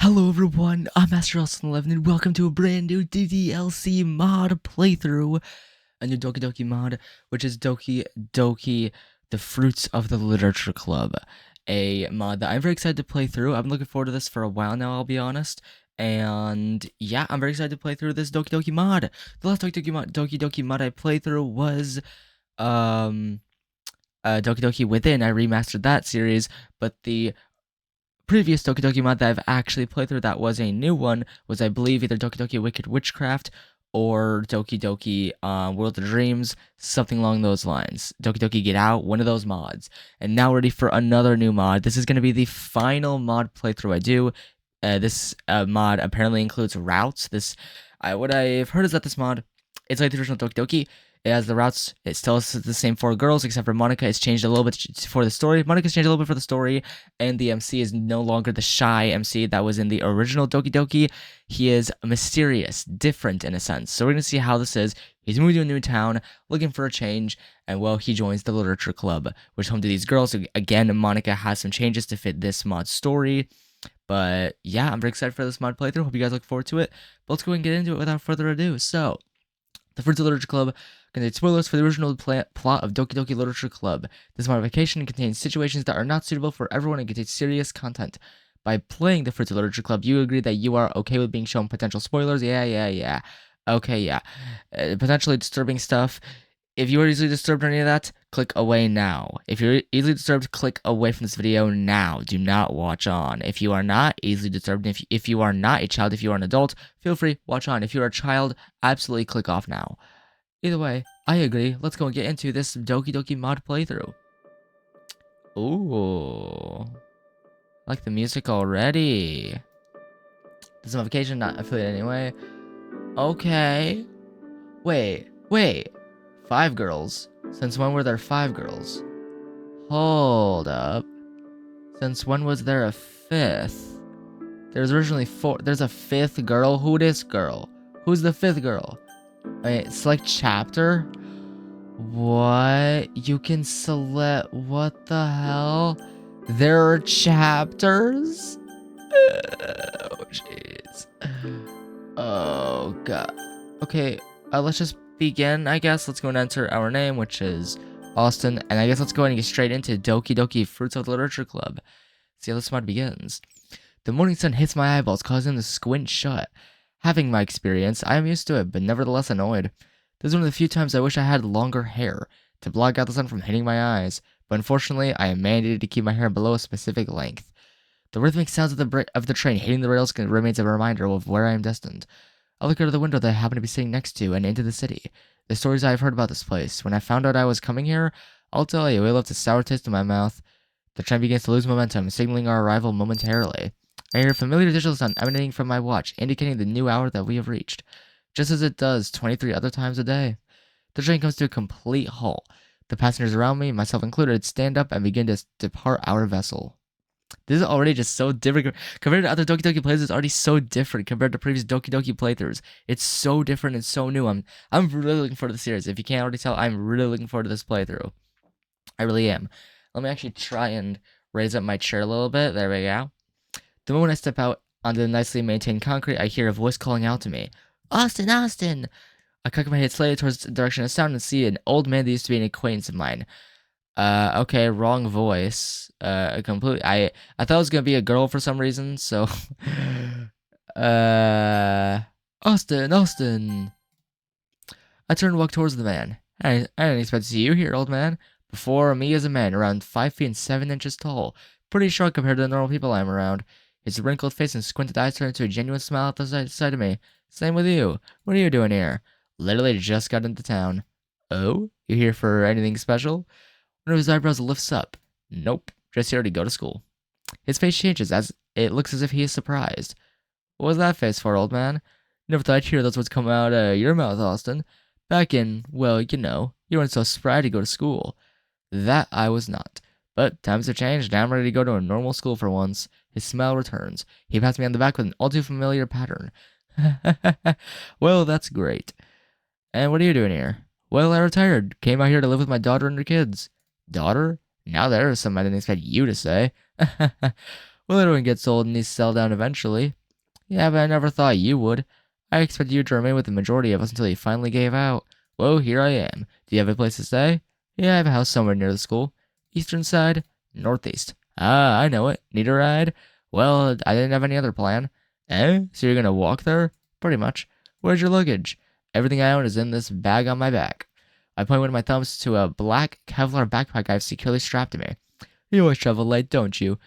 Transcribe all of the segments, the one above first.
Hello everyone, I'm Master Austin11 and welcome to a brand new DDLC mod playthrough. A new Doki Doki mod, which is Doki Doki the Fruits of the Literature Club. A mod that I'm very excited to play through. I've been looking forward to this for a while now, I'll be honest. And yeah, I'm very excited to play through this Doki Doki mod. The last Doki Doki mod I played through was Doki Doki Within. I remastered that series, but the previous Doki Doki mod that I've actually played through that was a new one was, I believe, either Doki Doki Wicked Witchcraft or Doki Doki World of Dreams, something along those lines. Doki Doki Get Out, one of those mods. And now ready for another new mod. This is going to be the final mod playthrough I do. This mod apparently includes routes. What I've heard is that this mod, it's like the original Doki Doki. It has the routes. It still has the same 4 girls, except for Monika. It's changed a little bit for the story. Monika's changed a little bit for the story, and the MC is no longer the shy MC that was in the original Doki Doki. He is mysterious, different in a sense. So we're going to see how this is. He's moving to a new town, looking for a change, and well, he joins the literature club, which is home to these girls. Again, Monika has some changes to fit this mod's story. But yeah, I'm very excited for this mod playthrough. Hope you guys look forward to it. But let's go and get into it without further ado. So, the Fruits of the Literature Club contains spoilers for the original plot of Doki Doki Literature Club. This modification contains situations that are not suitable for everyone and contains serious content. By playing the Fruits of the Literature Club, you agree that you are okay with being shown potential spoilers? Yeah. Okay, yeah. Potentially disturbing stuff. If you are easily disturbed or any of that, click away now. If you're easily disturbed, click away from this video now. Do not watch on. If you are not easily disturbed, if you are not a child, if you are an adult, feel free, watch on. If you're a child, absolutely click off now. Either way, I agree. Let's go and get into this Doki Doki mod playthrough. Ooh. I like the music already. This modification not affiliated anyway. Okay. Wait. 5 girls? Since when were there 5 girls? Hold up. Since when was there a 5th? There's originally 4. There's a 5th girl? Who this girl? Who's the 5th girl? Wait, select chapter? What? You can select... What the hell? There are chapters? Oh, jeez. Oh, God. Okay, let's just begin, I guess. Let's go and enter our name, which is Austin, and I guess let's go ahead and get straight into Doki Doki Fruits of the Literature Club. See how this mod begins. The morning sun hits my eyeballs, causing them to squint shut. Having my experience, I am used to it, but nevertheless annoyed. This is one of the few times I wish I had longer hair, to block out the sun from hitting my eyes, but unfortunately, I am mandated to keep my hair below a specific length. The rhythmic sounds of the train hitting the rails remains a reminder of where I am destined. I look out of the window that I happen to be sitting next to and into the city. The stories I have heard about this place. When I found out I was coming here, I'll tell you, it left a sour taste in my mouth. The train begins to lose momentum, signaling our arrival momentarily. I hear a familiar digital sound emanating from my watch, indicating the new hour that we have reached, just as it does 23 other times a day. The train comes to a complete halt. The passengers around me, myself included, stand up and begin to depart our vessel. This is already just so different compared to other Doki Doki playthroughs. It's already so different compared to previous Doki Doki playthroughs. It's so different and so new. I'm really looking forward to the series. If you can't already tell, I'm really looking forward to this playthrough. I really am. Let me actually try and raise up my chair a little bit. There we go. The moment I step out onto the nicely maintained concrete, I hear a voice calling out to me. Austin, Austin! I cock my head slightly towards the direction of sound and see an old man that used to be an acquaintance of mine. Okay, wrong voice. Completely. I thought it was gonna be a girl for some reason, so... Austin! I turn and walk towards the man. I didn't expect to see you here, old man. Before me is a man around 5 feet and 7 inches tall. Pretty short compared to the normal people I'm around. His wrinkled face and squinted eyes turn into a genuine smile at the side of me. Same with you. What are you doing here? Literally just got into town. Oh? You here for anything special? One of his eyebrows lifts up. Nope. Just here to go to school. His face changes as it looks as if he is surprised. What was that face for, old man? Never thought I'd hear that's what's come out of your mouth, Austin. Back in, well, you weren't so spry to go to school. That I was not. But times have changed, and I'm ready to go to a normal school for once. His smile returns. He pats me on the back with an all too familiar pattern. Well, that's great. And what are you doing here? Well, I retired. Came out here to live with my daughter and her kids. Daughter? Now there's something I didn't expect you to say. Well, everyone gets old and needs to settle down eventually. Yeah, but I never thought you would. I expected you to remain with the majority of us until you finally gave out. Well, here I am. Do you have a place to stay? Yeah, I have a house somewhere near the school. Eastern side? Northeast. Ah, I know it. Need a ride? Well, I didn't have any other plan. Eh? So you're gonna walk there? Pretty much. Where's your luggage? Everything I own is in this bag on my back. I point one of my thumbs to a black Kevlar backpack I've securely strapped to me. You always travel light, don't you?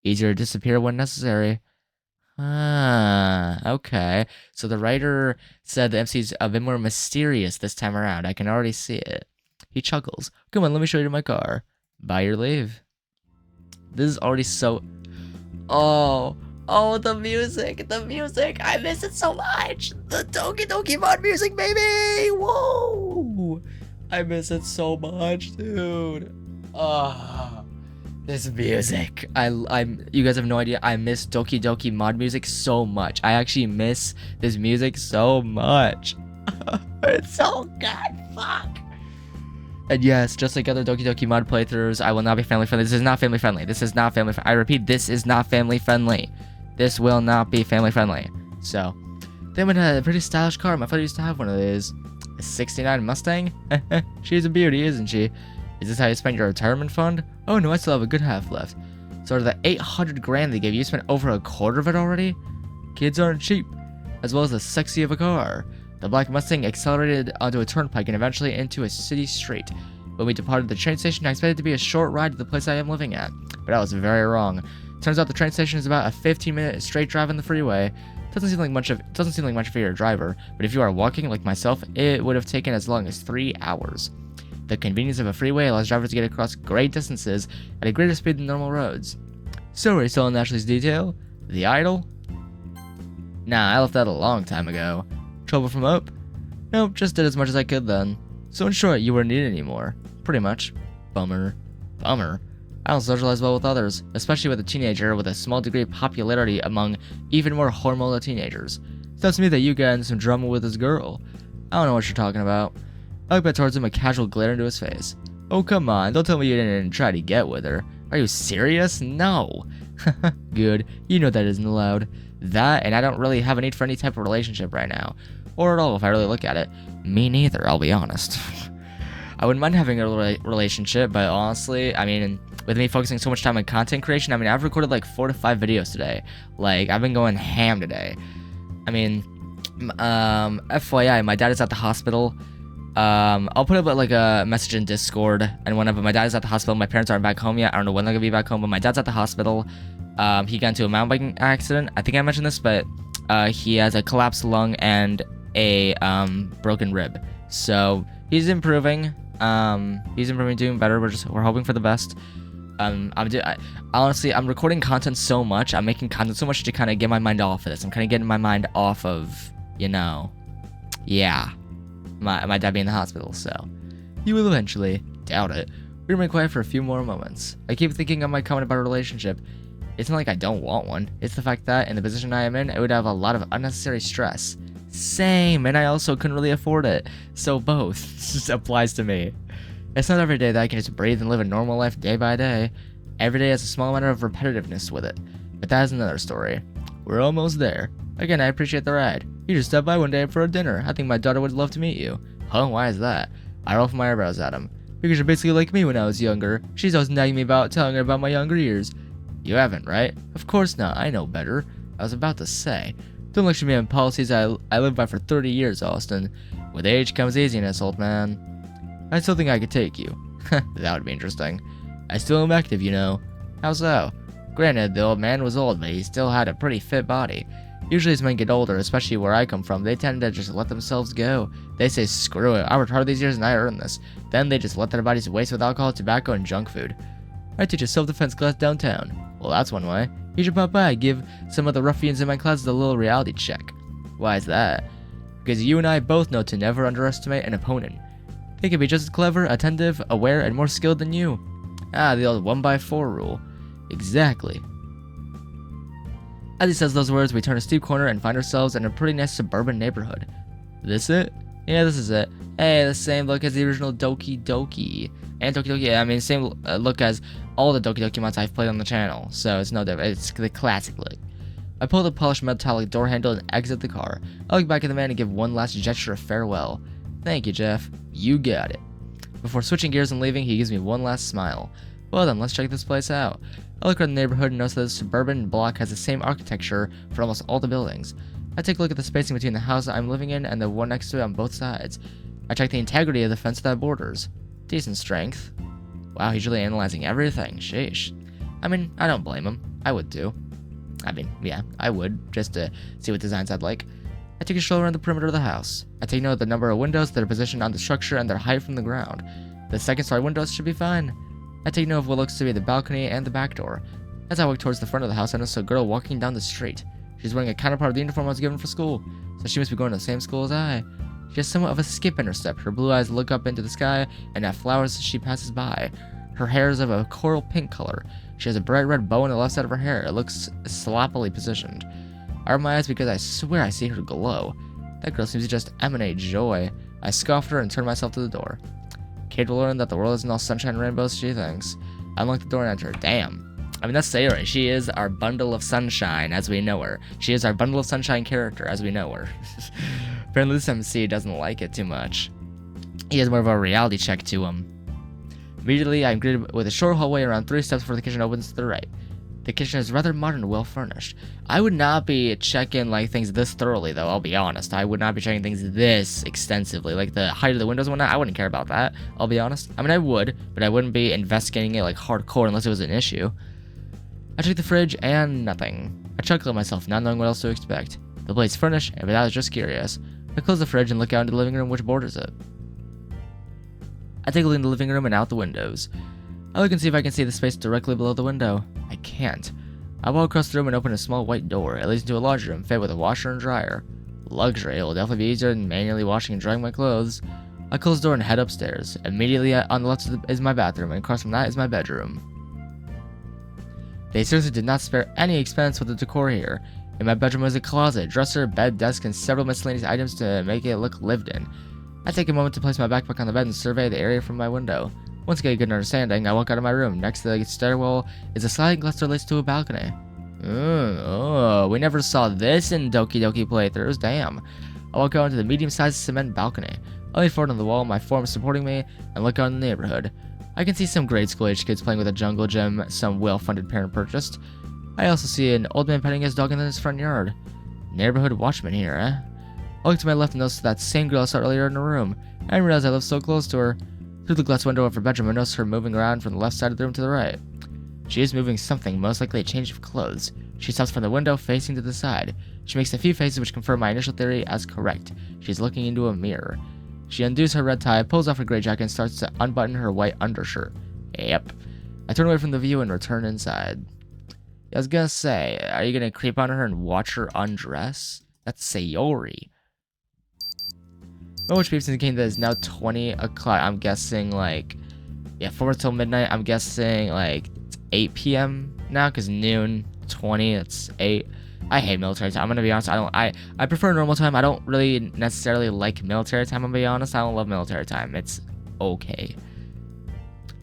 Easier to disappear when necessary. Ah, okay. So the writer said the MC's a bit more mysterious this time around. I can already see it. He chuckles. Come on, let me show you my car. Buy your leave. This is already so... Oh, the music. I miss it so much. The Doki Doki Mod music, baby. Whoa. I miss it so much, dude. This music. You guys have no idea. I miss Doki Doki Mod music so much. I actually miss this music so much. It's so good. Fuck. And yes, just like other Doki Doki Mod playthroughs, I will not be family friendly. This is not family friendly. I repeat, this is not family friendly. This will not be family friendly. So, they went a pretty stylish car. My father used to have one of these. A 69 Mustang? She's a beauty, isn't she? Is this how you spend your retirement fund? Oh no, I still have a good half left. So out of the 800 grand they gave you, spent over a quarter of it already? Kids aren't cheap. As well as the sexy of a car. The black Mustang accelerated onto a turnpike and eventually into a city street. When we departed the train station, I expected it to be a short ride to the place I am living at. But I was very wrong. Turns out the train station is about a 15-minute straight drive on the freeway. Doesn't seem like much for your driver, but if you are walking like myself, it would have taken as long as 3 hours. The convenience of a freeway allows drivers to get across great distances at a greater speed than normal roads. So are you still on Ashley's detail? The idol? Nah, I left that a long time ago. Trouble from up? Nope, just did as much as I could then. So in short, you weren't needed anymore. Pretty much. Bummer. I don't socialize well with others, especially with a teenager with a small degree of popularity among even more hormonal teenagers. Sounds to me that you got in some drama with this girl. I don't know what you're talking about. I looked back towards him, a casual glare into his face. Oh, come on, don't tell me you didn't try to get with her. Are you serious? No. Good, you know that isn't allowed. That, and I don't really have a need for any type of relationship right now. Or at all, if I really look at it. Me neither, I'll be honest. I wouldn't mind having a relationship, but honestly, I mean, with me focusing so much time on content creation, I mean, I've recorded like 4 to 5 videos today. Like, I've been going ham today. I mean, FYI, my dad is at the hospital. I'll put up like a message in Discord and whenever my dad is at the hospital. My parents aren't back home yet. I don't know when they're gonna be back home, but my dad's at the hospital. He got into a mountain biking accident. I think I mentioned this, but he has a collapsed lung and a broken rib. So he's improving. Doing better. We're hoping for the best. Honestly, I'm recording content so much. I'm making content so much to kind of get my mind off of this. I'm kind of getting my mind off of, my dad being in the hospital. So you will eventually. Doubt it. We remain quiet for a few more moments. I keep thinking on my comment about a relationship. It's not like I don't want one. It's the fact that in the position I am in, it would have a lot of unnecessary stress. Same, and I also couldn't really afford it. So both applies to me. It's not every day that I can just breathe and live a normal life day by day. Every day has a small amount of repetitiveness with it. But that is another story. We're almost there. Again, I appreciate the ride. You just stopped by one day for a dinner. I think my daughter would love to meet you. Huh? Why is that? I roll my eyebrows at him. Because you're basically like me when I was younger. She's always nagging me about telling her about my younger years. You haven't, right? Of course not. I know better. I was about to say. Don't lecture me on policies I lived by for 30 years, Austin. With age comes easiness, old man. I still think I could take you. That would be interesting. I still am active, you know. How so? Granted, the old man was old, but he still had a pretty fit body. Usually as men get older, especially where I come from, they tend to just let themselves go. They say, screw it, I worked hard these years and I earned this. Then they just let their bodies waste with alcohol, tobacco, and junk food. I teach a self-defense class downtown. Well, that's one way. You should pop by, give some of the ruffians in my class a little reality check. Why is that? Because you and I both know to never underestimate an opponent. They can be just as clever, attentive, aware, and more skilled than you. Ah, the old 1x4 rule. Exactly. As he says those words, we turn a steep corner and find ourselves in a pretty nice suburban neighborhood. This it? Yeah, this is it. Hey, the same look as the original Doki Doki. And Doki Doki, I mean, same look as all the Doki Doki mods I've played on the channel. So it's no different. It's the classic look. I pull the polished metallic door handle and exit the car. I look back at the man and give one last gesture of farewell. Thank you, Jeff. You got it. Before switching gears and leaving, he gives me one last smile. Well then, let's check this place out. I look around the neighborhood and notice that the suburban block has the same architecture for almost all the buildings. I take a look at the spacing between the house I'm living in and the one next to it on both sides. I check the integrity of the fence that borders. Decent strength. Wow, he's really analyzing everything. Sheesh. I mean, I don't blame him. I would too. I mean, yeah, I would, just to see what designs I'd like. I take a stroll around the perimeter of the house. I take note of the number of windows that are positioned on the structure and their height from the ground. The second-story windows should be fine. I take note of what looks to be the balcony and the back door. As I walk towards the front of the house, I notice a girl walking down the street. She's wearing a counterpart of the uniform I was given for school, so she must be going to the same school as I. She has somewhat of a skip in her step. Her blue eyes look up into the sky and at flowers as she passes by. Her hair is of a coral pink color. She has a bright red bow on the left side of her hair. It looks sloppily positioned. I rub my eyes because I swear I see her glow. That girl seems to just emanate joy. I scoff at her and turn myself to the door. Kate will learn that the world isn't all sunshine and rainbows, she thinks. I unlock the door and enter. Damn. I mean, that's Sayori. She is our bundle of sunshine as we know her. She is our bundle of sunshine character as we know her. Apparently this MC doesn't like it too much. He has more of a reality check to him. Immediately, I'm greeted with a short hallway around 3 steps before the kitchen opens to the right. The kitchen is rather modern and well furnished. I would not be checking like things this thoroughly though, I'll be honest. I would not be checking things this extensively. Like the height of the windows and whatnot, I wouldn't care about that, I'll be honest. I mean, I would, but I wouldn't be investigating it like hardcore unless it was an issue. I check the fridge and nothing. I chuckle at myself, not knowing what else to expect. The place is furnished, but I was just curious. I close the fridge and look out into the living room which borders it. I take a look in the living room and out the windows. I look and see if I can see the space directly below the window. I can't. I walk across the room and open a small white door. It leads into a large room fitted with a washer and dryer. Luxury. It will definitely be easier than manually washing and drying my clothes. I close the door and head upstairs. Immediately on the left is my bathroom, and across from that is my bedroom. They seriously did not spare any expense with the decor here. In my bedroom was a closet, dresser, bed, desk, and several miscellaneous items to make it look lived in. I take a moment to place my backpack on the bed and survey the area from my window. Once I get a good understanding, I walk out of my room. Next to the stairwell is a sliding glass that leads to a balcony. Oh, we never saw this in Doki Doki playthroughs, damn. I walk out into the medium-sized cement balcony. I lean forward on the wall, my form supporting me, and look out in the neighborhood. I can see some grade school-age kids playing with a jungle gym some well-funded parent purchased. I also see an old man petting his dog in his front yard. Neighborhood watchman here, eh? I look to my left and notice that same girl I saw earlier in the room. I didn't realize I lived so close to her. Through the glass window of her bedroom, I notice her moving around from the left side of the room to the right. She is moving something, most likely a change of clothes. She stops from the window, facing to the side. She makes a few faces which confirm my initial theory as correct. She's looking into a mirror. She undoes her red tie, pulls off her gray jacket, and starts to unbutton her white undershirt. Yep. I turn away from the view and return inside. I was gonna say, are you gonna creep on her and watch her undress? That's Sayori. Which peeps indicating that it's now 20 o'clock. I'm guessing like, yeah, 4 till midnight. I'm guessing like it's 8 p.m. now because noon, 20, that's 8. I hate military time. I'm gonna be honest. I prefer normal time. I don't really necessarily like military time. I'm gonna be honest. I don't love military time. It's okay.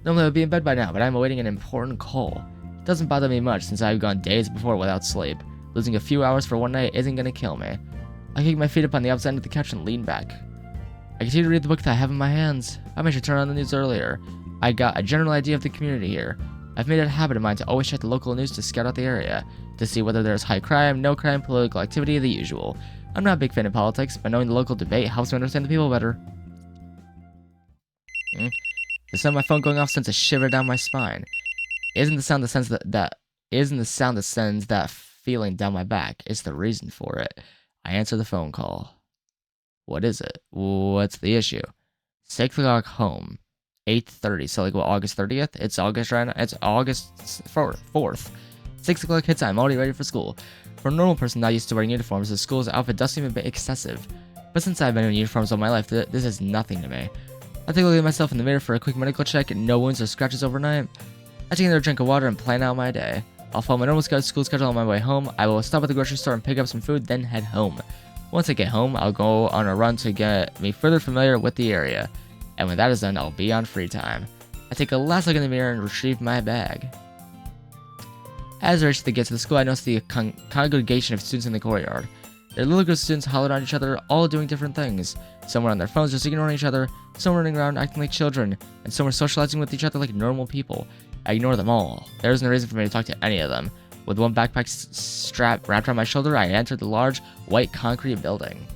Normally I would be in bed by now, but I'm awaiting an important call. It doesn't bother me much since I've gone days before without sleep. Losing a few hours for one night isn't gonna kill me. I kick my feet up on the opposite end of the couch and lean back. I continue to read the book that I have in my hands. I made sure to turn on the news earlier. I got a general idea of the community here. I've made it a habit of mine to always check the local news to scout out the area, to see whether there's high crime, no crime, political activity, the usual. I'm not a big fan of politics, but knowing the local debate helps me understand the people better. The sound of my phone going off sends a shiver down my spine. It isn't the sound that sends that feeling down my back. It's the reason for it. I answer the phone call. What is it? What's the issue? 6 o'clock home. 8:30. So like what, August 30th? It's August right now. It's August 4th. 6 o'clock hits. I'm already ready for school. For a normal person not used to wearing uniforms, the school's outfit does seem a bit excessive. But since I've been in uniforms all my life, this is nothing to me. I take a look at myself in the mirror for a quick medical check. No wounds or scratches overnight. I take another drink of water and plan out my day. I'll follow my normal school schedule on my way home. I will stop at the grocery store and pick up some food, then head home. Once I get home, I'll go on a run to get me further familiar with the area. And when that is done, I'll be on free time. I take a last look in the mirror and retrieve my bag. As I reached the gates of the school, I noticed the congregation of students in the courtyard. Their little group of students hollered on each other, all doing different things. Some were on their phones just ignoring each other, some were running around acting like children, and some were socializing with each other like normal people. I ignored them all. There was no reason for me to talk to any of them. With one backpack strap wrapped around my shoulder, I entered the large, white concrete building.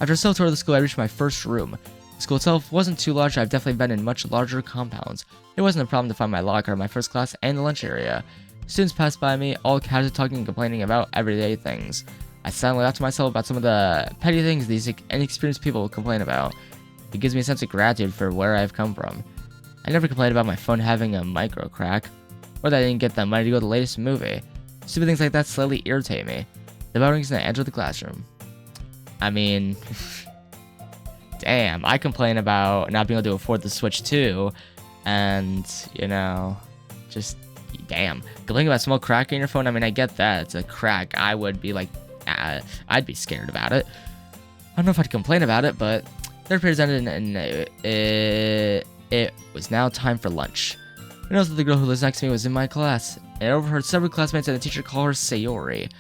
After a slow tour of the school, I reached my first room. The school itself wasn't too large. I've definitely been in much larger compounds. It wasn't a problem to find my locker, my first class, and the lunch area. Students passed by me, all casually talking and complaining about everyday things. I silently thought to myself about some of the petty things these inexperienced people complain about. It gives me a sense of gratitude for where I've come from. I never complained about my phone having a micro crack, or that I didn't get the money to go to the latest movie. Stupid things like that slightly irritate me. The bell rings and I enter the classroom. I mean, damn, I complain about not being able to afford the Switch too, and, just, damn. Complaining about a small crack in your phone, I mean, I get that, it's a crack. I would be like, I'd be scared about it. I don't know if I'd complain about it, but third period ended and it was now time for lunch. I noticed that the girl who lives next to me was in my class, and I overheard several classmates and the teacher call her Sayori.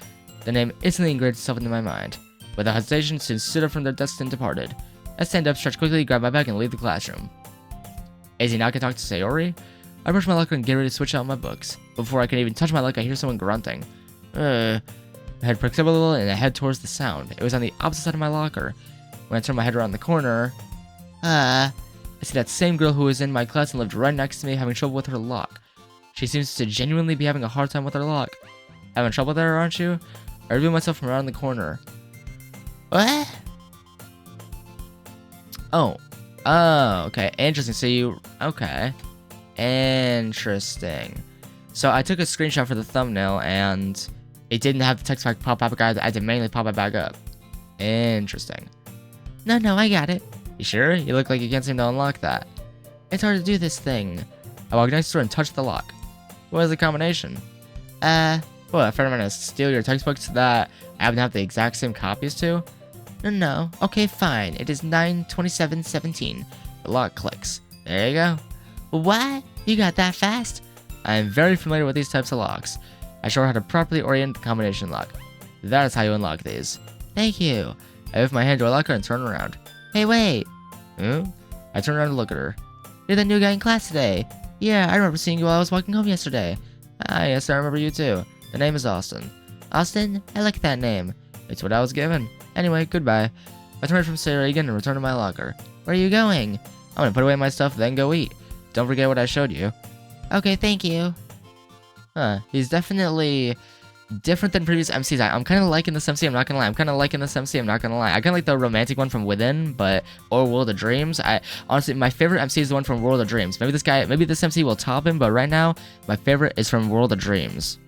The name instantly engraved itself into my mind. Without hesitation, students stood up from their desks and departed. I stand up, stretch quickly, grab my bag, and leave the classroom. Is he not gonna talk to Sayori? I brush my locker and get ready to switch out my books. Before I can even touch my luck, I hear someone grunting. My head pricks up a little, and I head towards the sound. It was on the opposite side of my locker. When I turn my head around the corner, I see that same girl who was in my class and lived right next to me having trouble with her lock. She seems to genuinely be having a hard time with her lock. Having trouble there, aren't you? I reveal myself from around the corner. What? Oh, okay, interesting. Okay, interesting. So I took a screenshot for the thumbnail and it didn't have the text pack pop up. I had to manually pop it back up. Interesting. No, I got it. You sure? You look like you can't seem to unlock that. It's hard to do this thing. I walked next to her and touched the lock. What is the combination? Well, a friend of mine to steal your textbooks that I happen to have the exact same copies to? No. Okay, fine. It is 9/27/17. The lock clicks. There you go. What? You got that fast? I am very familiar with these types of locks. I show her how to properly orient the combination lock. That is how you unlock these. Thank you. I move my hand to a locker and turn around. Hey, wait. I turn around to look at her. You're the new guy in class today. Yeah, I remember seeing you while I was walking home yesterday. Ah, yes, I remember you too. The name is Austin. Austin? I like that name. It's what I was given. Anyway, goodbye. I turn from Sayori again and return to my locker. Where are you going? I'm gonna put away my stuff, then go eat. Don't forget what I showed you. Okay, thank you. He's definitely different than previous MCs. I'm kind of liking this MC, I'm not gonna lie. I kind of like the romantic one from Within, or World of Dreams. Honestly, my favorite MC is the one from World of Dreams. Maybe this MC will top him, but right now, my favorite is from World of Dreams.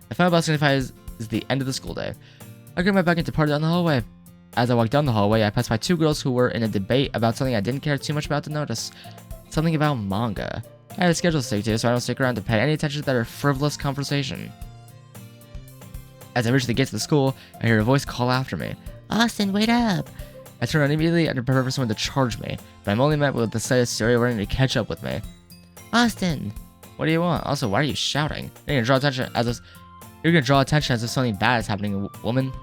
The final bell signifies is the end of the school day. I grabbed my bag and departed down the hallway. As I walked down the hallway, I passed by two girls who were in a debate about something I didn't care too much about to notice. Something about manga. I had a schedule to stick to, so I don't stick around to pay any attention to their frivolous conversation. As I reach the gates of the school, I hear a voice call after me. Austin, wait up! I turn around immediately and prepare for someone to charge me, but I'm only met with the sight of Sayori running to catch up with me. Austin! What do you want? Also, why are you shouting? You're gonna draw attention as if something bad is happening, woman.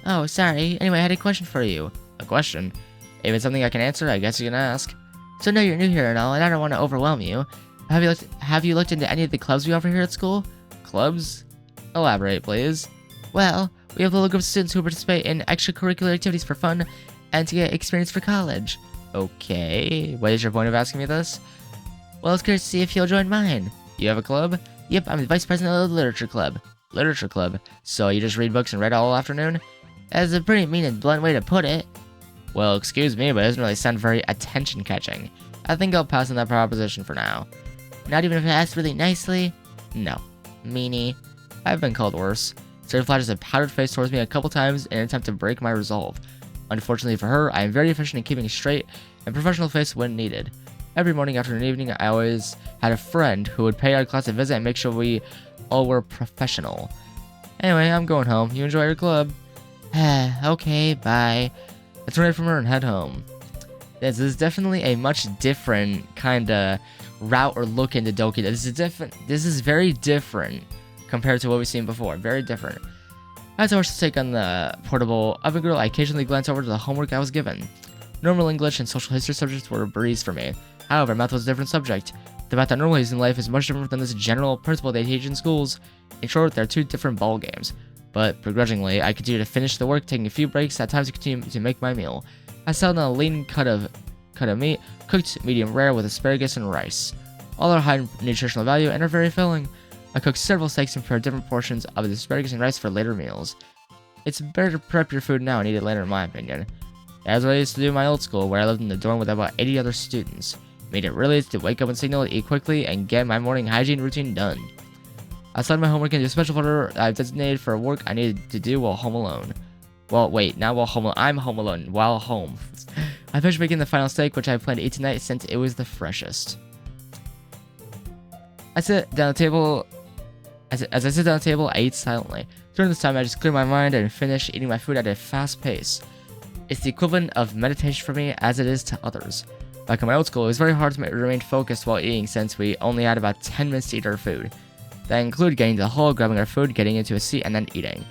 Oh, sorry. Anyway, I had a question for you. A question? If it's something I can answer, I guess you can ask. So no, you're new here and all, and I don't want to overwhelm you. Have you looked into any of the clubs we offer here at school? Clubs? Elaborate, please. Well, we have a little group of students who participate in extracurricular activities for fun and to get experience for college. Okay, what is your point of asking me this? Well, I was curious to see if you'll join mine. You have a club? Yep, I'm the vice president of the Literature Club. Literature Club? So you just read books and read all afternoon? That's a pretty mean and blunt way to put it. Well, excuse me, but it doesn't really sound very attention-catching. I think I'll pass on that proposition for now. Not even if I asked really nicely? No. Meanie. I've been called worse. Sarah flashes a powdered face towards me a couple times in an attempt to break my resolve. Unfortunately for her, I am very efficient in keeping straight and professional face when needed. Every morning, afternoon, and evening, I always had a friend who would pay our class a visit and make sure we all were professional. Anyway, I'm going home. You enjoy your club. Okay, bye. I turn away from her and head home. This is definitely a much different kind of route or look into Doki. This is different. This is very different compared to what we've seen before. Very different. As I was to take on the portable oven grill, I occasionally glanced over to the homework I was given. Normal English and social history subjects were a breeze for me. However, math was a different subject. The math that normally is in life is much different than this general principle they teach in schools. In short, there are two different ball games. But begrudgingly, I continued to finish the work, taking a few breaks at times to continue to make my meal. I settled on a lean cut of meat, cooked medium rare with asparagus and rice. All are high in nutritional value and are very filling. I cooked several steaks and prepared different portions of the asparagus and rice for later meals. It's better to prep your food now and eat it later in my opinion. As what I used to do in my old school, where I lived in the dorm with about 80 other students. Made it really easy to wake up and signal, eat quickly, and get my morning hygiene routine done. I slid my homework into a special folder I've designated for work I needed to do while home alone. Well, wait, not while home alone. I'm home alone, while home. I finished making the final steak, which I plan to eat tonight since it was the freshest. I sit down at the table. As I sit down at the table, I eat silently. During this time, I just clear my mind and finish eating my food at a fast pace. It's the equivalent of meditation for me as it is to others. Back in my old school, it was very hard to remain focused while eating since we only had about 10 minutes to eat our food. That included getting to the hall, grabbing our food, getting into a seat, and then eating.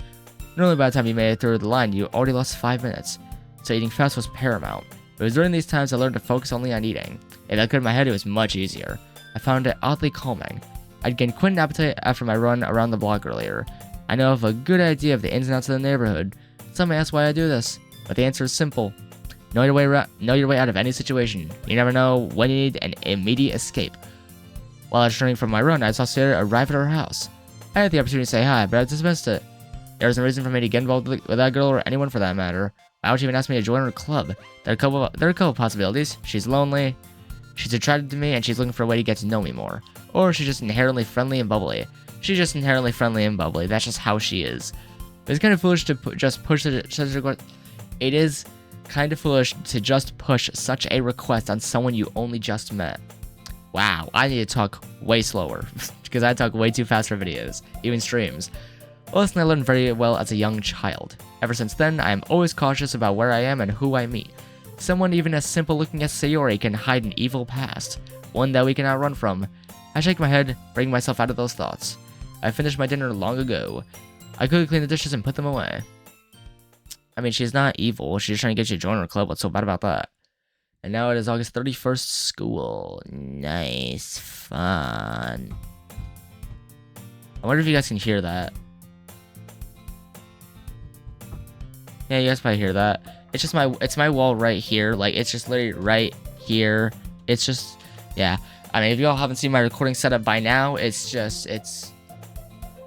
Normally by the time you made it through the line, you already lost 5 minutes, so eating fast was paramount. It was during these times I learned to focus only on eating. If I could in my head, it was much easier. I found it oddly calming. I'd gained quite an appetite after my run around the block earlier. I know of a good idea of the ins and outs of the neighborhood. Some may ask why I do this, but the answer is simple. Know your way out of any situation. You never know when you need an immediate escape. While I was returning from my run, I saw Sayori arrive at our house. I had the opportunity to say hi, but I dismissed it. There was no reason for me to get involved with that girl or anyone for that matter. Why would she even ask me to join her club? There are a couple possibilities. She's lonely, she's attracted to me, and she's looking for a way to get to know me more. Or she's just inherently friendly and bubbly. She's just inherently friendly and bubbly. That's just how she is. It's kind of foolish to just push such a request. It is kind of foolish to just push such a request on someone you only just met. Wow, I need to talk way slower because I talk way too fast for videos, even streams. Well, listen, I learned very well as a young child. Ever since then, I am always cautious about where I am and who I meet. Someone even as simple looking as Sayori can hide an evil past, one that we cannot run from. I shake my head, bring myself out of those thoughts. I finished my dinner long ago. I quickly cleaned the dishes and put them away. I mean, she's not evil. She's just trying to get you to join her club. What's so bad about that? And now it is August 31st, school. Nice. Fun. I wonder if you guys can hear that. Yeah, you guys probably hear that. It's just it's my wall right here. Like, it's just literally right here. It's just, yeah. I mean, if y'all haven't seen my recording setup by now, it's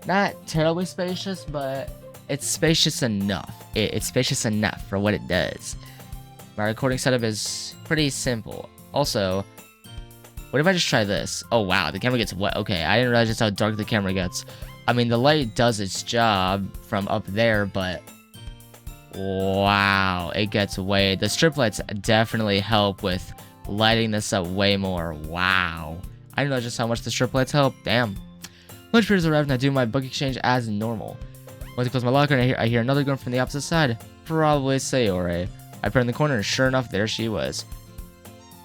not terribly spacious, but it's spacious enough. It's spacious enough for what it does. My recording setup is pretty simple. Also, what if I just try this? Oh wow, the camera gets wet. Okay, I didn't realize just how dark the camera gets. I mean, the light does its job from up there, but wow, it gets way... The strip lights definitely help with lighting this up way more. Wow. I didn't know just how much the strip lights help. Damn. Lunch period has arrived and I do my book exchange as normal. Once I close my locker and I hear another girl from the opposite side. Probably Sayori. I put her in the corner and sure enough, there she was.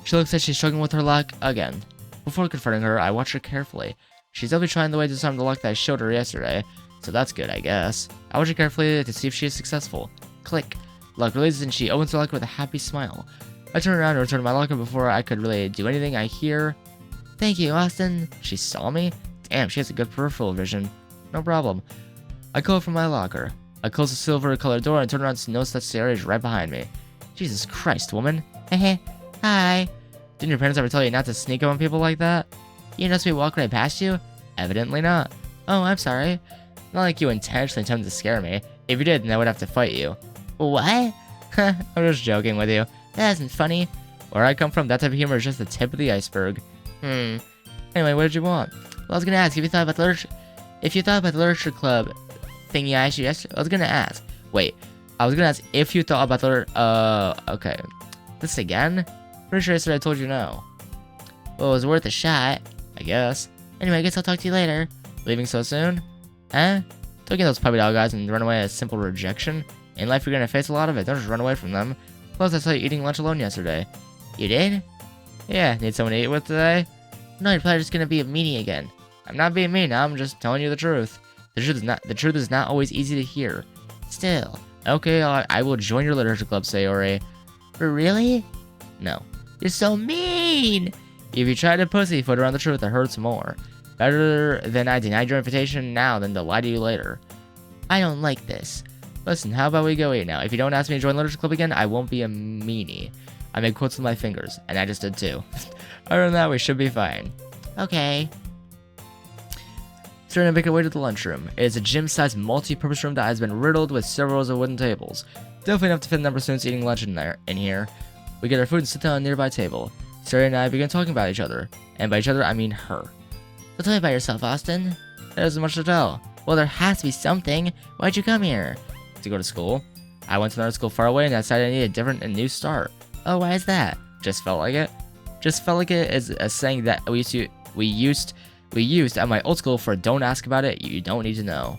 She looks like she's struggling with her lock again. Before confronting her, I watch her carefully. She's definitely trying the way to disarm the lock that I showed her yesterday, so that's good, I guess. I watch her carefully to see if she is successful. Click. Lock releases and she opens the locker with a happy smile. I turn around and return to my locker before I could really do anything. I hear, "Thank you, Austin." She saw me? Damn, she has a good peripheral vision. No problem. I go from my locker. I close the silver-colored door and turn around to notice that Sayori is right behind me. Jesus Christ, woman. Heh. Hi. Didn't your parents ever tell you not to sneak up on people like that? You notice me walk right past you? Evidently not. Oh, I'm sorry. Not like you intentionally attempted to scare me. If you did, then I would have to fight you. What? I'm just joking with you. That isn't funny. Where I come from, that type of humor is just the tip of the iceberg. Anyway, what did you want? Well, I was gonna ask if you thought about the literature club thingy I asked you yesterday. I was gonna ask. Wait, I was gonna ask if you thought about the okay. This again? Pretty sure yesterday I told you no. Well, it was worth a shot, I guess. Anyway, I guess I'll talk to you later. Leaving so soon? Huh? Taking those puppy dog guys and run away is simple rejection. In life, you're gonna face a lot of it. Don't just run away from them. Plus, I saw you eating lunch alone yesterday. You did? Yeah, need someone to eat with today? No, you're probably just gonna be a meanie again. I'm not being mean, I'm just telling you the truth. The truth is not always easy to hear. Still, okay, I will join your literature club, Sayori. Really? No. You're so mean! If you try to pussyfoot around the truth, it hurts more. Better than I denied your invitation now than to lie to you later. I don't like this. Listen, how about we go eat now? If you don't ask me to join literature club again, I won't be a meanie. I made quotes with my fingers, and I just did too. Other than that, we should be fine. Okay. Starting to make our way to the lunchroom. It is a gym-sized multi-purpose room that has been riddled with several rows of wooden tables. Definitely enough to fit a number of students eating lunch in here. We get our food and sit down on a nearby table. Sayori and I begin talking about each other. And by each other, I mean her. So tell me about yourself, Austin. There isn't much to tell. Well, there has to be something. Why'd you come here? To go to school. I went to another school far away and I decided I needed a different and new start. Oh, why is that? Just felt like it. Just felt like it is a saying that we used at my old school for don't ask about it, you don't need to know.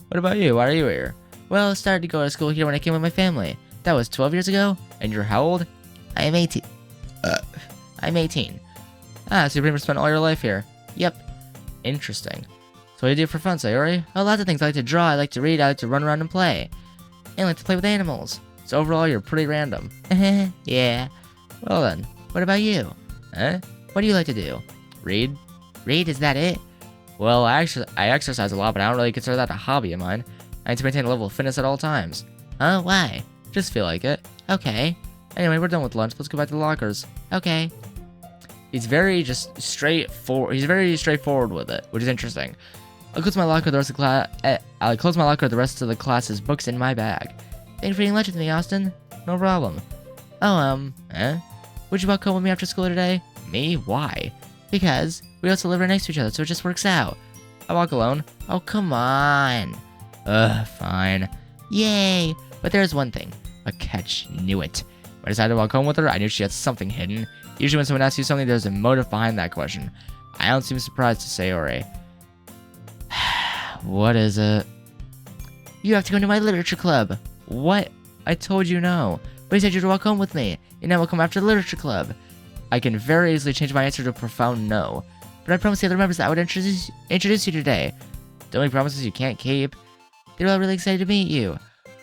What about you? Why are you here? Well, I started to go to school here when I came with my family. That was 12 years ago. And you're how old? I am 18. I'm 18. Ah, so you pretty much spent all your life here. Yep. Interesting. So what do you do for fun, Sayori? Oh, lots of things. I like to draw, I like to read, I like to run around and play. And I like to play with animals. So overall, you're pretty random. Yeah. Well then, what about you? Huh? What do you like to do? Read? Read, is that it? Well, I exercise a lot, but I don't really consider that a hobby of mine. I need to maintain a level of fitness at all times. Huh? Why? Just feel like it. Okay. Anyway, we're done with lunch. Let's go back to the lockers. Okay. He's very straightforward. He's very straightforward with it, which is interesting. I'll close my locker the rest of the class. I'll close my locker. The rest of the class's books in my bag. Thanks for eating lunch with me, Austin. No problem. Oh, would you walk home with me after school today? Me? Why? Because we also live right next to each other, so it just works out. I walk alone. Oh, come on. Fine. Yay! But there's one thing. A catch. Knew it. When I decided to walk home with her, I knew she had something hidden. Usually when someone asks you something, there's a motive behind that question. I don't seem surprised to Sayori. What is it? You have to go to my literature club. What? I told you no. But you said you'd walk home with me. And now we'll come after the literature club. I can very easily change my answer to a profound no. But I promised the other members that I would introduce you today. The only promises you can't keep. They were all really excited to meet you.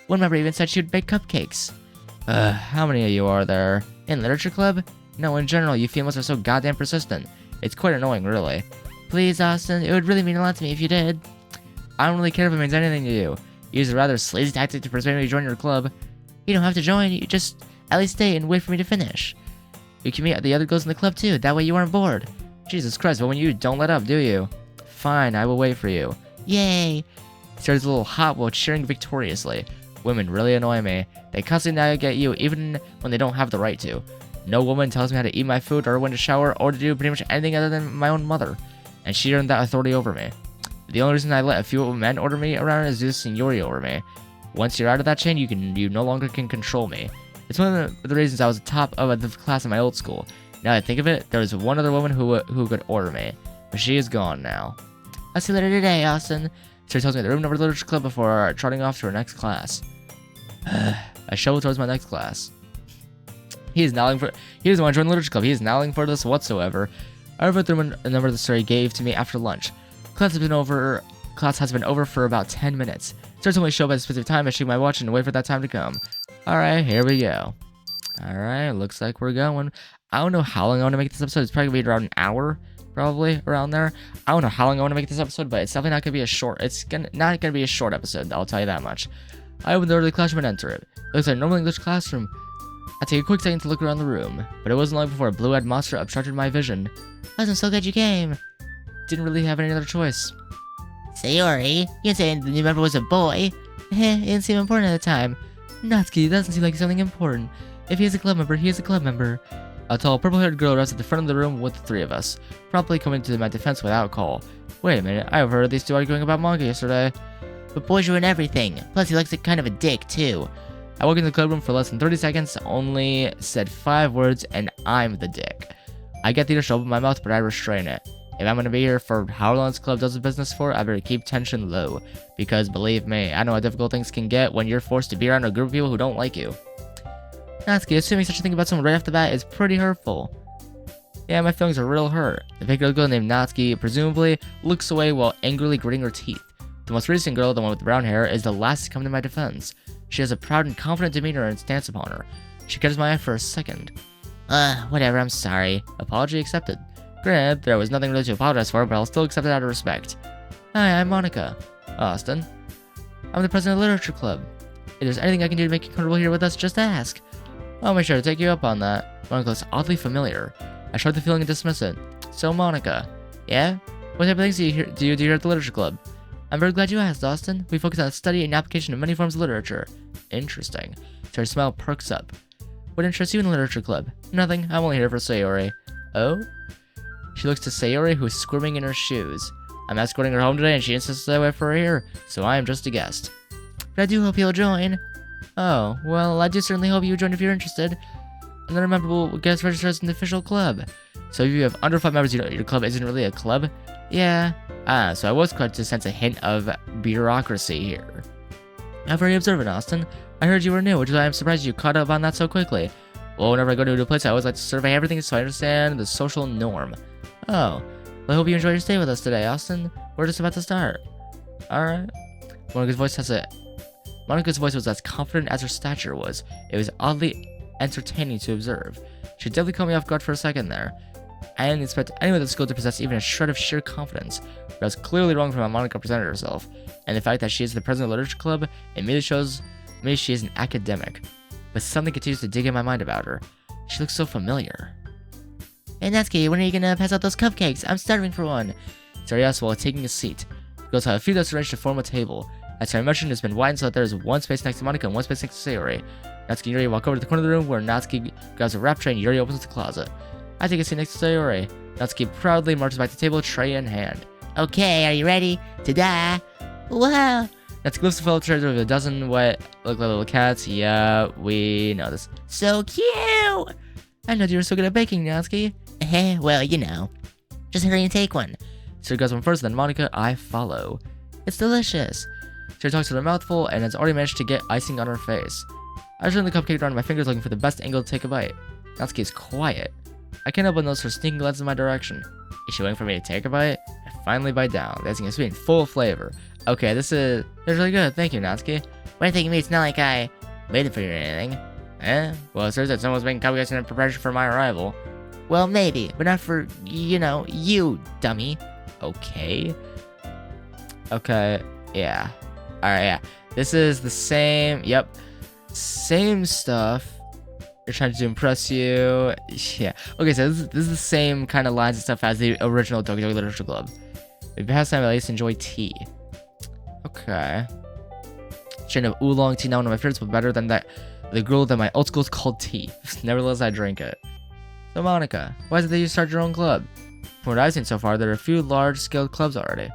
One member even said she would bake cupcakes. How many of you are there? In literature club? No, in general, you females are so goddamn persistent. It's quite annoying, really. Please, Austin, it would really mean a lot to me if you did. I don't really care if it means anything to you. You use a rather sleazy tactic to persuade me to join your club. You don't have to join, you just at least stay and wait for me to finish. You can meet the other girls in the club too, that way you aren't bored. Jesus Christ, but when you don't let up, do you? Fine, I will wait for you. Yay! He starts a little hot while cheering victoriously. Women really annoy me. They constantly nag at you even when they don't have the right to. No woman tells me how to eat my food or when to shower or to do pretty much anything other than my own mother. And she earned that authority over me. The only reason I let a few men order me around is due to Sayori over me. Once you're out of that chain, you no longer can control me. It's one of the reasons I was the top of the class in my old school. Now that I think of it, there was one other woman who could order me. But she is gone now. I'll see you later today, Austin. So he tells me the room number of the literature club before trotting off to her next class. I shovel towards my next class. He doesn't want to join the literature club. He is not looking for this whatsoever. I wrote the number the story gave to me after lunch. Class has been over for about 10 minutes. Starts only show up at a specific time. I check my watch and wait for that time to come. Alright, here we go. Alright, looks like we're going. I don't know how long I want to make this episode. It's probably going to be around an hour. Probably around there. I don't know how long I want to make this episode, but it's definitely not going to be a short. Not going to be a short episode, I'll tell you that much. I open the door to the classroom and enter it. It looks like a normal English classroom. I take a quick second to look around the room, but it wasn't long before a blue-eyed monster obstructed my vision. I'm so glad you came. Didn't really have any other choice. Sayori, you didn't say the new member was a boy. It didn't seem important at the time. Natsuki, doesn't seem like something important. If he is a club member, he is a club member. A tall, purple-haired girl arrives at the front of the room with the three of us, promptly coming to my defense without call. Wait a minute, I overheard these two arguing about manga yesterday. But boys ruin everything. Plus, he likes it kind of a dick, too. I walk into the club room for less than 30 seconds, only said 5 words, and I'm the dick. I get the urge to open my mouth, but I restrain it. If I'm gonna be here for how long this club does the business for, I better keep tension low. Because believe me, I know how difficult things can get when you're forced to be around a group of people who don't like you. Natsuki, assuming such a thing about someone right off the bat is pretty hurtful. Yeah, my feelings are real hurt. The big girl named Natsuki presumably looks away while angrily gritting her teeth. The most recent girl, the one with the brown hair, is the last to come to my defense. She has a proud and confident demeanor and stance upon her. She catches my eye for a second. Whatever, I'm sorry. Apology accepted. Granted, there was nothing really to apologize for, but I'll still accept it out of respect. Hi, I'm Monika. Austin. I'm the president of the Literature Club. If there's anything I can do to make you comfortable here with us, just ask. I'll make sure to take you up on that. Monika looks oddly familiar. I shrug the feeling and dismiss it. So, Monika. Yeah? What type of things do you do here at the Literature Club? I'm very glad you asked, Austin. We focus on the study and application of many forms of literature. Interesting. So her smile perks up. What interests you in the Literature Club? Nothing. I'm only here for Sayori. Oh? She looks to Sayori, who is squirming in her shoes. I'm escorting her home today, and she insists I wait for her here, so I am just a guest. But I do hope you'll join. Oh, well, I do certainly hope you join if you're interested. Another member will get registered in the official club. So if you have under 5 members, your club isn't really a club? Yeah. So I was correct to sense a hint of bureaucracy here. I'm very observant, Austin. I heard you were new, which is why I'm surprised you caught up on that so quickly. Well, whenever I go to a new place, I always like to survey everything so I understand the social norm. Oh. Well, I hope you enjoy your stay with us today, Austin. We're just about to start. Alright. Monika's voice was as confident as her stature was. It was oddly entertaining to observe. She definitely caught me off guard for a second there. I didn't expect anyone at the school to possess even a shred of sheer confidence, but I was clearly wrong from how Monika presented herself, and the fact that she is the president of the Literature Club immediately shows me she is an academic. But something continues to dig in my mind about her. She looks so familiar. Hey Natsuki, when are you gonna pass out those cupcakes? I'm starving for one. Sayori asks while taking a seat. The girls have a few that's arranged to form a table. As I mentioned, it's been widened so that there is one space next to Monika and one space next to Sayori. Natsuki and Yuri walk over to the corner of the room where Natsuki grabs a wrap tray and Yuri opens the closet. I take a seat next to Sayori. Natsuki proudly marches back to the table, tray in hand. Okay, are you ready? Ta-da! Wow! Natsuki lifts the fellow tray with a dozen wet, look like little cats. Yeah, we know this. So cute! I know you were so good at baking, Natsuki. Well, you know. Just hurry and take one. Sayori goes one first, then Monika, I follow. It's delicious. Sayori talks with her mouth full and has already managed to get icing on her face. I turn the cupcake around my fingers looking for the best angle to take a bite. Natsuki is quiet. I can't help but notice her sneaking glances in my direction. Is she waiting for me to take a bite? I finally bite down. The icing is sweet and full of flavor. Okay, this is really good. Thank you, Natsuki. What do you think of me? It's not like I waited for you or anything. Well, it says that someone's making cupcakes in preparation for my arrival. Well, maybe, but not for, you, dummy. Okay. Yeah. Alright, yeah. This is the same, yep. Same stuff. They're trying to impress you. Yeah. Okay, so this is the same kind of lines and stuff as the original Doki Doki Literature Club. If past time, at least enjoy tea. Okay. Strain of oolong tea, not one of my favorites, but better than the girl that my old school's called tea. Nevertheless, I drink it. So Monika, why is it that you start your own club? From what I've seen so far, there are a few large-scale clubs already.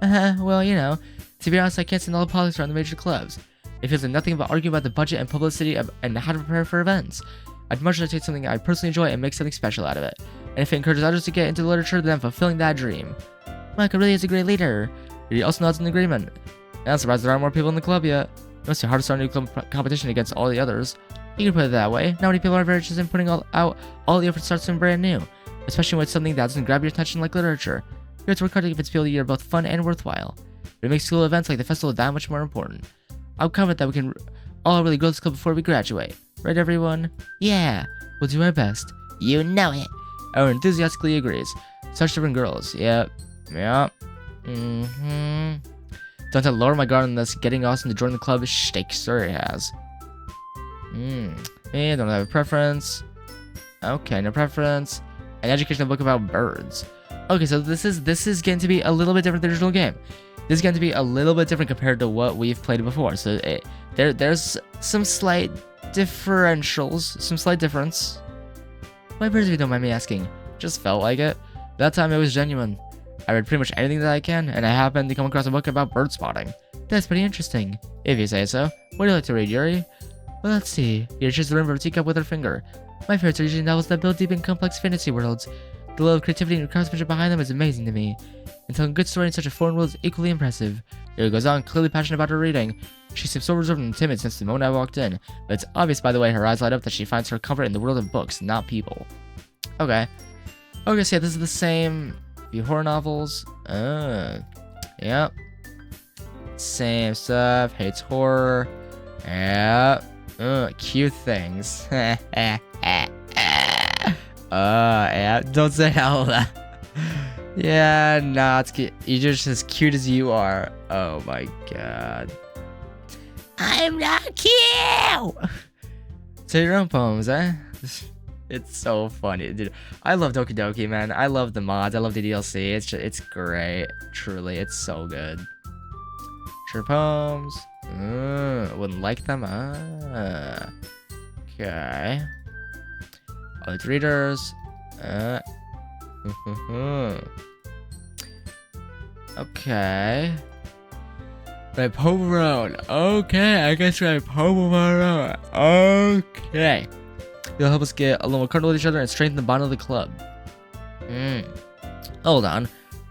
Well, to be honest, I can't stand all the politics around the major clubs. It feels like nothing but arguing about the budget and publicity and how to prepare for events. I'd much rather take something I personally enjoy and make something special out of it. And if it encourages others to get into literature, then I'm fulfilling that dream. Monika really is a great leader. He also nods in agreement. And I'm surprised there aren't more people in the club yet. It must be hard to start a new club competition against all the others. You can put it that way. Not many people are very interested in putting out all the effort to start something brand new, especially when it's something that doesn't grab your attention like literature. You have to work hard to convince people you're both fun and worthwhile. But it makes school events like the festival that much more important. I'm confident that we can all really grow this club before we graduate. Right, everyone? Yeah, we'll do our best. You know it. Everyone enthusiastically agrees. Such different girls. Yep. Don't I lower my guard on this getting Austin to join the club shtick Sayori has. Me, don't have a preference. Okay, no preference. An educational book about birds. Okay, so this is going to be a little bit different than the original game. This is going to be a little bit different compared to what we've played before. So there's some slight differentials, some slight difference. Why birds, if you don't mind me asking? Just felt like it. That time it was genuine. I read pretty much anything that I can, and I happened to come across a book about bird spotting. That's pretty interesting, if you say so. What do you like to read, Yuri? Well, let's see. Yuri shares the rim of her teacup with her finger. My favorites are usually novels that build deep and complex fantasy worlds. The level of creativity and craftsmanship behind them is amazing to me. And telling a good story in such a foreign world is equally impressive. Yuri goes on, clearly passionate about her reading. She seems so reserved and timid since the moment I walked in, but it's obvious by the way her eyes light up that she finds her comfort in the world of books, not people. Okay. Okay, so yeah, this is the same few horror novels. Yep. Same stuff. Hates horror. Yeah. Cute things. Yeah. Don't say all that. Yeah, Natsuki, you're just as cute as you are. Oh my god. I'm not cute! Say your own poems, eh? It's so funny, dude. I love Doki Doki, man. I love the mods. I love the DDLC. It's great. Truly, it's so good. Short poems. Wouldn't like them. Okay. Other readers. Okay. My poem around. Okay, I guess my poem around. Okay. You'll help us get a little more comfortable with each other and strengthen the bond of the club. Hold on.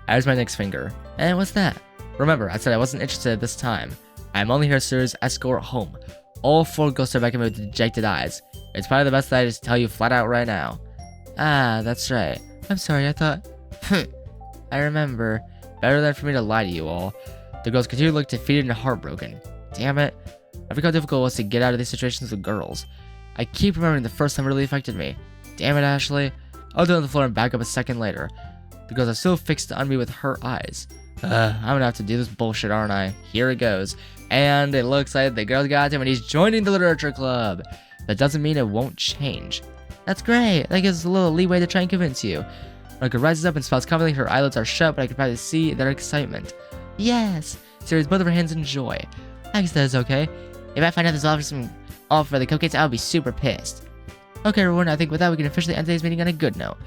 There's my next finger. And what's that? Remember, I said I wasn't interested this time. I'm only here to serve as escort home. All 4 ghosts are back at me with dejected eyes. It's probably the best that I just tell you flat out right now. Ah, that's right. I'm sorry, I thought... I remember. Better than for me to lie to you all. The girls continue to look defeated and heartbroken. Damn it. I forgot how difficult it was to get out of these situations with girls. I keep remembering the first time it really affected me. Damn it, Ashley. I'll do it on the floor and back up a second later. The girls are still fixed on me with her eyes. I'm gonna have to do this bullshit, aren't I? Here it goes. And it looks like the girl got him and he's joining the literature club. That doesn't mean it won't change. That's great. That gives us a little leeway to try and convince you. Monika rises up and smiles confidently. Her eyelids are shut, but I can probably see their excitement. Yes! She raised both of her hands in joy. I guess that is okay. If I find out this offer for the cupcakes, I'll be super pissed. Okay, everyone, I think with that we can officially end today's meeting on a good note.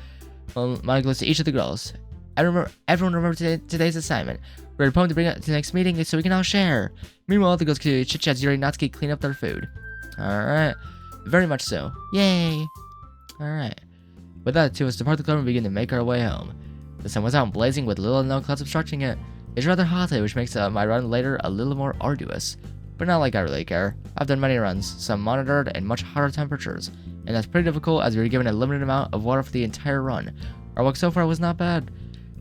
Well, Monika looks to each of the girls. Everyone remember today's assignment. We're a poem to bring up to the next meeting so we can all share. Meanwhile, the girls continue to chit-chat. Yuri and Natsuki clean up their food. Alright. Very much so. Yay! Alright. With that, two of us depart the club and begin to make our way home. The sun was out and blazing with little to no clouds obstructing it. It's rather hot today, which makes my run later a little more arduous. But not like I really care. I've done many runs, some monitored and much hotter temperatures. And that's pretty difficult as we were given a limited amount of water for the entire run. Our walk so far was not bad.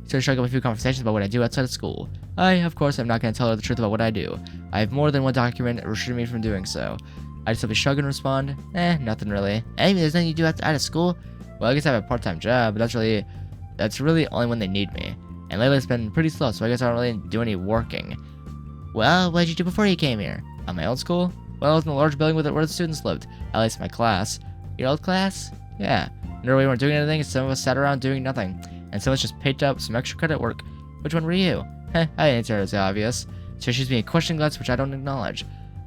So I struck up a few conversations about what I do outside of school. Of course, I'm not going to tell her the truth about what I do. I have more than one document restricting me from doing so. I just simply shrug and respond, nothing really. Amy, there's nothing you do outside of school? Well, I guess I have a part-time job, but that's really only when they need me. And lately it's been pretty slow, so I guess I don't really do any working. Well, what did you do before you came here? On my old school? Well, I was in a large building where the students lived. At least my class. Your old class? Yeah. Whenever we weren't doing anything, some of us sat around doing nothing. And some of us just picked up some extra credit work. Which one were you? I answered as obvious. So she's being a question glance which I don't acknowledge.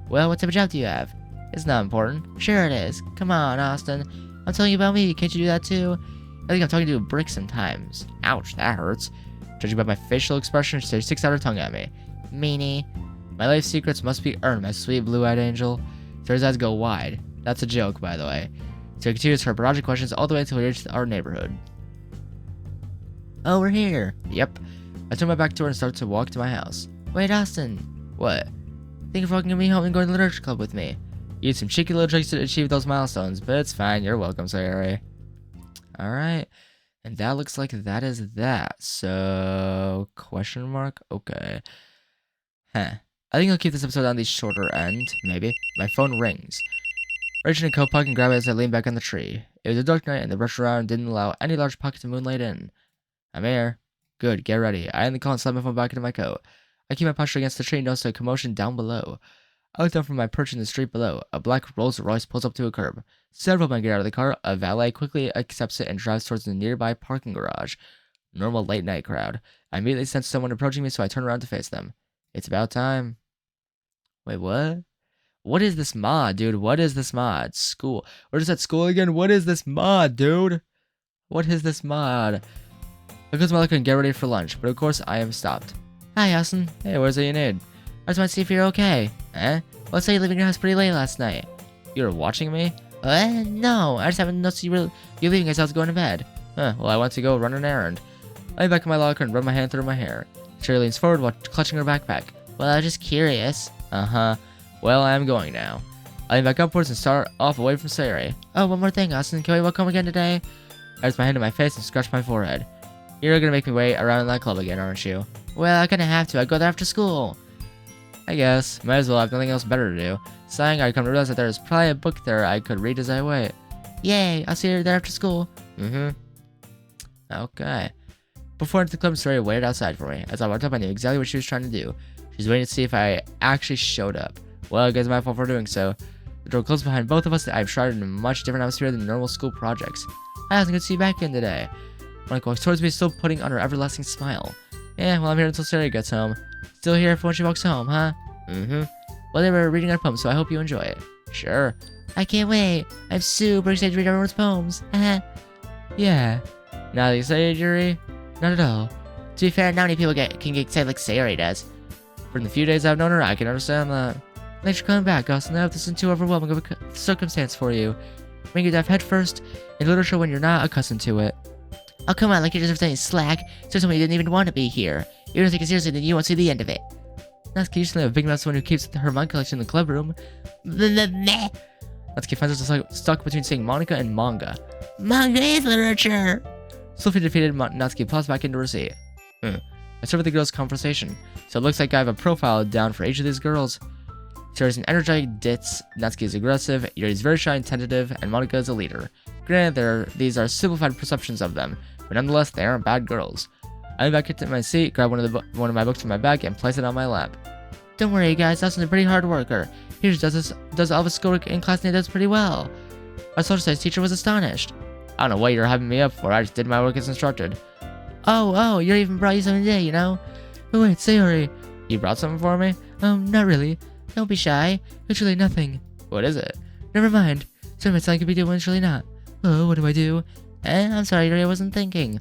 Well, what type of job do you have? It's not important. Sure it is. Come on, Austin. I'm telling you about me. Can't you do that too? I think I'm talking to a brick sometimes. Ouch, that hurts. Judging by my facial expression, she sticks out her tongue at me. Meanie. My life secrets must be earned, my sweet blue-eyed angel. Sarah's eyes go wide. That's a joke, by the way. So it continues her barrage of questions all the way until we reach our neighborhood. Oh, we're here. Yep. I turn my back to her and start to walk to my house. Wait, Austin. What? Thank you for walking me home and going to the literature club with me. You used some cheeky little tricks to achieve those milestones, but it's fine. You're welcome, Sayori. Alright. And that looks like that is that. So, question mark? Okay. I think I'll keep this episode on the shorter end, maybe. My phone rings. Reaching a coat pocket and grab it as I lean back on the tree. It was a dark night and the brush around didn't allow any large pockets of moonlight in. I'm here. Good, get ready. I end the call and slide my phone back into my coat. I keep my posture against the tree and notice a commotion down below. I look down from my perch in the street below. A black Rolls Royce pulls up to a curb. Several men get out of the car. A valet quickly accepts it and drives towards the nearby parking garage. Normal late night crowd. I immediately sense someone approaching me, so I turn around to face them. It's about time. Wait, what? What is this mod, dude? What is this mod? School. We're just at school again? What is this mod, dude? What is this mod? I close my look and get ready for lunch, but of course I am stopped. Hi, Austin. Hey, where's it you need? I just want to see if you're okay. Well, I saw you leaving your house pretty late last night. You were watching me? No. I just haven't noticed you're leaving as I was going to bed. Well, I went to go run an errand. I lay back in my locker and run my hand through my hair. Shirley leans forward while clutching her backpack. Well, I was just curious. Well, I am going now. I lean back upwards and start off away from Sayori. Oh, one more thing, Austin. Can we walk home again today? I raised my hand to my face and scratched my forehead. You're gonna make me wait around that club again, aren't you? Well, I kinda have to. I go there after school. I guess. Might as well have nothing else better to do. Sighing, I come to realize that there's probably a book there I could read as I wait. Yay, I'll see you there after school. Okay. Before I entered the club, Sayori waited outside for me. As I walked up, I knew exactly what she was trying to do. She was waiting to see if I actually showed up. Well, I guess it's my fault for doing so. The door closed behind both of us. I've tried in a much different atmosphere than normal school projects. Hi, it's good to see you back in today. Monika walks towards me, still putting on her everlasting smile. Yeah, well, I'm here until Sayori gets home. Still here for when she walks home, huh? Well, they were reading our poems, so I hope you enjoy it. Sure. I can't wait. I'm super excited to read everyone's poems. Yeah. Now that you say it, Yuri? Not at all. To be fair, not many people can get excited like Sayori does. From the few days I've known her, I can understand that. Thanks for coming back, Austin. I hope this isn't too overwhelming of a circumstance for you. Make you dive headfirst in literature when you're not accustomed to it. Oh, come on, like you deserve any slack. So somebody didn't even want to be here. You don't take it seriously, then you won't see the end of it. Natsuki usually a big mouth someone who keeps her manga collection in the club room. Natsuki finds herself stuck between saying Monika and manga. Manga is literature! Swiftly defeated, Natsuki plops back into her seat. I start with the girls' conversation. So it looks like I have a profile down for each of these girls. Sayori's an energetic ditz, Natsuki is aggressive, Yuri is very shy and tentative, and Monika is a leader. Granted, these are simplified perceptions of them, but nonetheless, they aren't bad girls. I went back into my seat, grabbed one of my books from my bag, and placed it on my lap. Don't worry, guys, Austin's a pretty hard worker. He just does all of his schoolwork in class and he does pretty well. Our social studies teacher was astonished. I don't know what you're having me up for, I just did my work as instructed. Oh, Yuri even brought you something today, you know? Oh wait, Sayori. You brought something for me? Not really. Don't be shy. It's really nothing. What is it? Never mind. Some might sound like a big deal when it's really not. Oh, what do I do? I'm sorry, Yuri, I wasn't thinking.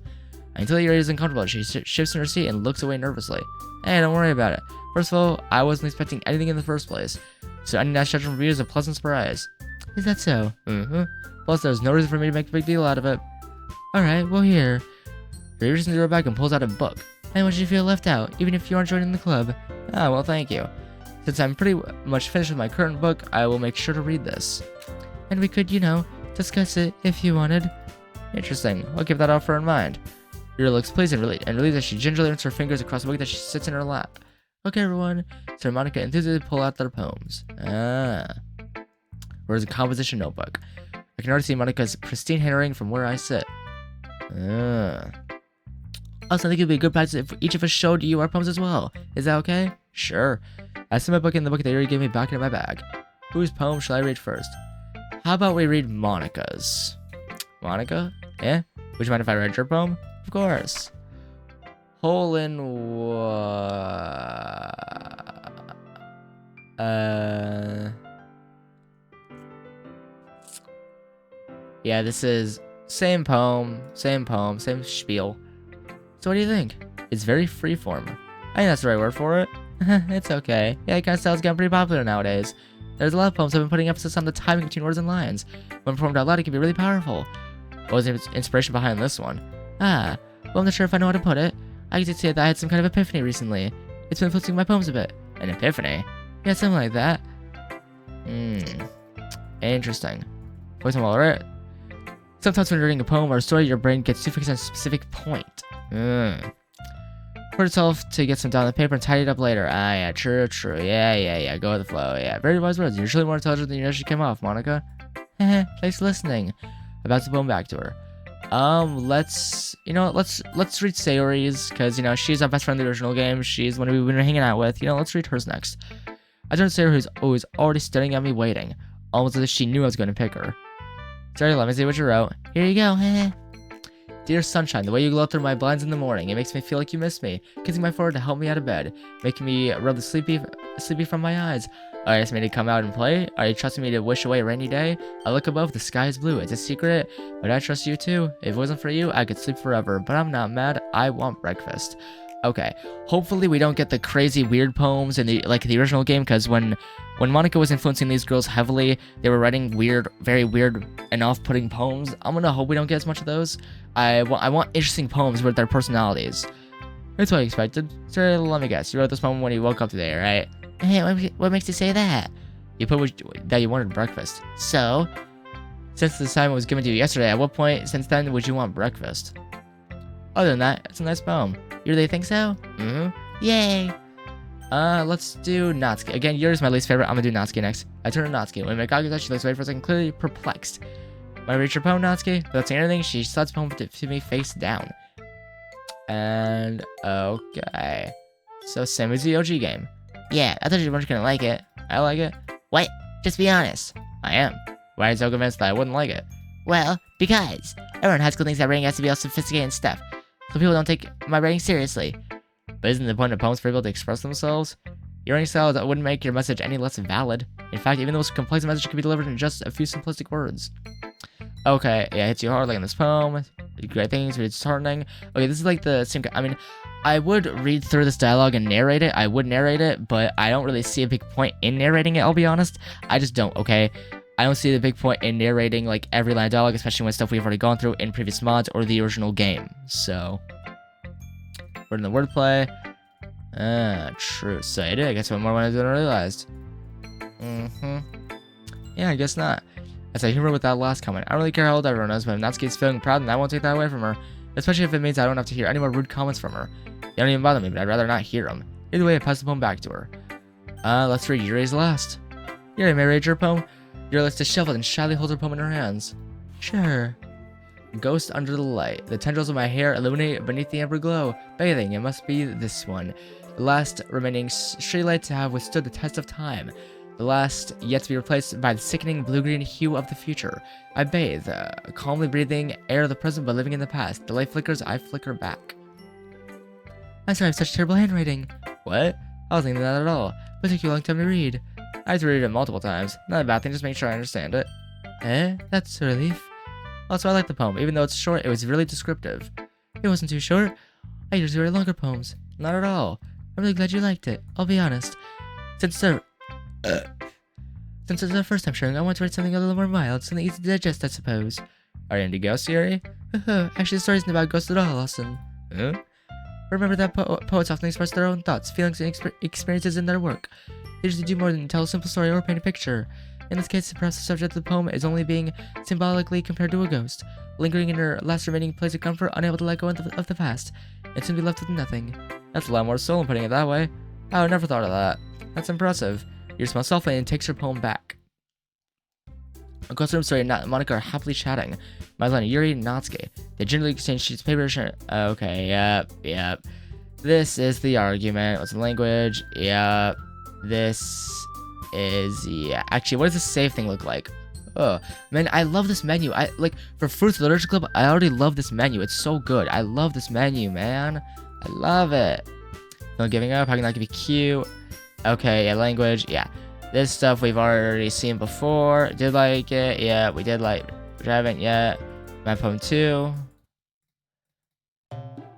Until Yuri is uncomfortable, she shifts in her seat and looks away nervously. Hey, don't worry about it. First of all, I wasn't expecting anything in the first place, so any nice judgment from you is a pleasant surprise. Is that so? Plus, there's no reason for me to make a big deal out of it. Alright, well here. Yuri reaches into her bag and pulls out a book. I want you to feel left out, even if you aren't joining the club. Ah, well, thank you. Since I'm pretty much finished with my current book, I will make sure to read this. And we could, discuss it if you wanted. Interesting. I'll keep that offer in mind. Yuri looks pleased and relieved as she gingerly runs her fingers across the book that she sits in her lap. Okay, everyone. So Monika enthusiastically pull out their poems. Where's a composition notebook? I can already see Monika's pristine handwriting from where I sit. Also, I think it would be a good practice if each of us showed you our poems as well. Is that okay? Sure. I set my book in the book that Yuri gave me back into my bag. Whose poem shall I read first? How about we read Monika's? Monika? Yeah? Would you mind if I read your poem? Of course. Hole in Yeah, this is same poem, same spiel. So what do you think? It's very freeform. I think that's the right word for it. It's okay. Yeah, it kind of style's gotten pretty popular nowadays. There's a lot of poems that have been putting emphasis on the timing between words and lines. When performed out loud, it can be really powerful. What was the inspiration behind this one? Well, I'm not sure if I know how to put it. I could say that I had some kind of epiphany recently. It's been influencing my poems a bit. An epiphany? Yeah, something like that. Interesting. For example, alright. Sometimes when you're reading a poem or a story, your brain gets too focused on a specific point. Put yourself to get some down on the paper and tidy it up later. Yeah, true. Yeah, go with the flow. Yeah, very wise words. You're usually more intelligent than you initially came off, Monika. Thanks for listening. I bounced the poem back to her. Let's read Sayori's, because, she's our best friend in the original game. She's one we've been hanging out with. Let's read hers next. I turned to Sayori, who's already staring at me waiting, almost as if she knew I was going to pick her. Sayori, let me see what you wrote. Here you go. Dear sunshine, the way you glow through my blinds in the morning, it makes me feel like you miss me, kissing my forehead to help me out of bed, making me rub the sleepy from my eyes. Are you asking me to come out and play? Are you trusting me to wish away a rainy day? I look above, the sky is blue. It's a secret, but I trust you too. If it wasn't for you, I could sleep forever, but I'm not mad. I want breakfast. Okay, hopefully we don't get the crazy weird poems in the original game, because when Monika was influencing these girls heavily, they were writing very weird and off-putting poems. I'm gonna hope we don't get as much of those. I want interesting poems with their personalities. That's what I expected. So let me guess, you wrote this poem when you woke up today, right? Hey, what makes you say that? You put that you wanted breakfast. So Since the assignment was given to you yesterday, at what point since then would you want breakfast? Other than that, it's a nice poem. You really think so? Mm-hmm. Yay! Let's do Natsuki. Again, Yuri's my least favorite. I'm gonna do Natsuki next. I turn to Natsuki. When Mikage does, she looks away for a second, clearly perplexed. When I reach your poem, Natsuki, without saying anything, she slides the poem to me face down. And, okay. So, same as the OG game. Yeah, I thought you weren't gonna like it. I like it. What? Just be honest. I am. Why are you so convinced that I wouldn't like it? Well, because everyone in high school thinks that writing has to be all sophisticated and stuff, so people don't take my writing seriously. But isn't the point of poems for people to express themselves? Your writing style that wouldn't make your message any less valid. In fact, even the most complex message can be delivered in just a few simplistic words. Okay, yeah, it hits you hard like in this poem. Great things, it's disheartening. Okay, this is like the same. I mean, I would read through this dialogue and narrate it. I would narrate it, but I don't really see a big point in narrating it, I'll be honest. I just don't, okay? I don't see the big point in narrating like every line of dialogue, especially when stuff we've already gone through in previous mods or the original game. So, word in the wordplay. True. So I did. I guess one more one than I realized. Yeah, I guess not. As I humor with that last comment, I don't really care how old everyone is, but if Natsuki is feeling proud, then I won't take that away from her. Especially if it means I don't have to hear any more rude comments from her. They don't even bother me, but I'd rather not hear them. Either way, I pass the poem back to her. Let's read Yuri's last. Yuri, may I read your poem? Yuri lets disheveled and shyly holds her poem in her hands. Sure. Ghost under the light. The tendrils of my hair illuminate beneath the amber glow. Bathing, it must be this one. The last remaining streetlight to have withstood the test of time. The last yet to be replaced by the sickening blue-green hue of the future. I bathe, calmly breathing air of the present but living in the past. The light flickers, I flicker back. I'm sorry I have such terrible handwriting. What? I wasn't thinking that at all. But it took you a long time to read. I had to read it multiple times. Not a bad thing, just make sure I understand it. That's a relief. Also, I like the poem. Even though it's short, it was really descriptive. It wasn't too short. I usually write longer poems. Not at all. I'm really glad you liked it. I'll be honest. Since it's our first time sharing, I want to write something a little more mild, something easy to digest, I suppose. Are you into ghosts, Yuri? Actually, the story isn't about ghosts at all, Austin. Remember that poets often express their own thoughts, feelings, and experiences in their work. They usually do more than tell a simple story or paint a picture. In this case, perhaps the subject of the poem is only being symbolically compared to a ghost, lingering in her last remaining place of comfort, unable to let go of the past, and soon be left with nothing. That's a lot more soul in putting it that way. Oh, I never thought of that. That's impressive. Yuri smiles softly and takes her poem back. Across the room, Sayori and Monika are happily chatting. Madeline and Yuri and Natsuki. They generally exchange sheets of paper. Okay, yep. This is the argument. What's the language? Yep. This is, yeah. Actually, what does the save thing look like? Oh, man, I love this menu. For Fruits Literature Club, I already love this menu. It's so good. I love this menu, man. I love it. No giving up. How can that be cute? Okay, yeah, language, yeah. This stuff we've already seen before. Did like it, yeah, we did like, we haven't yet. My poem 2.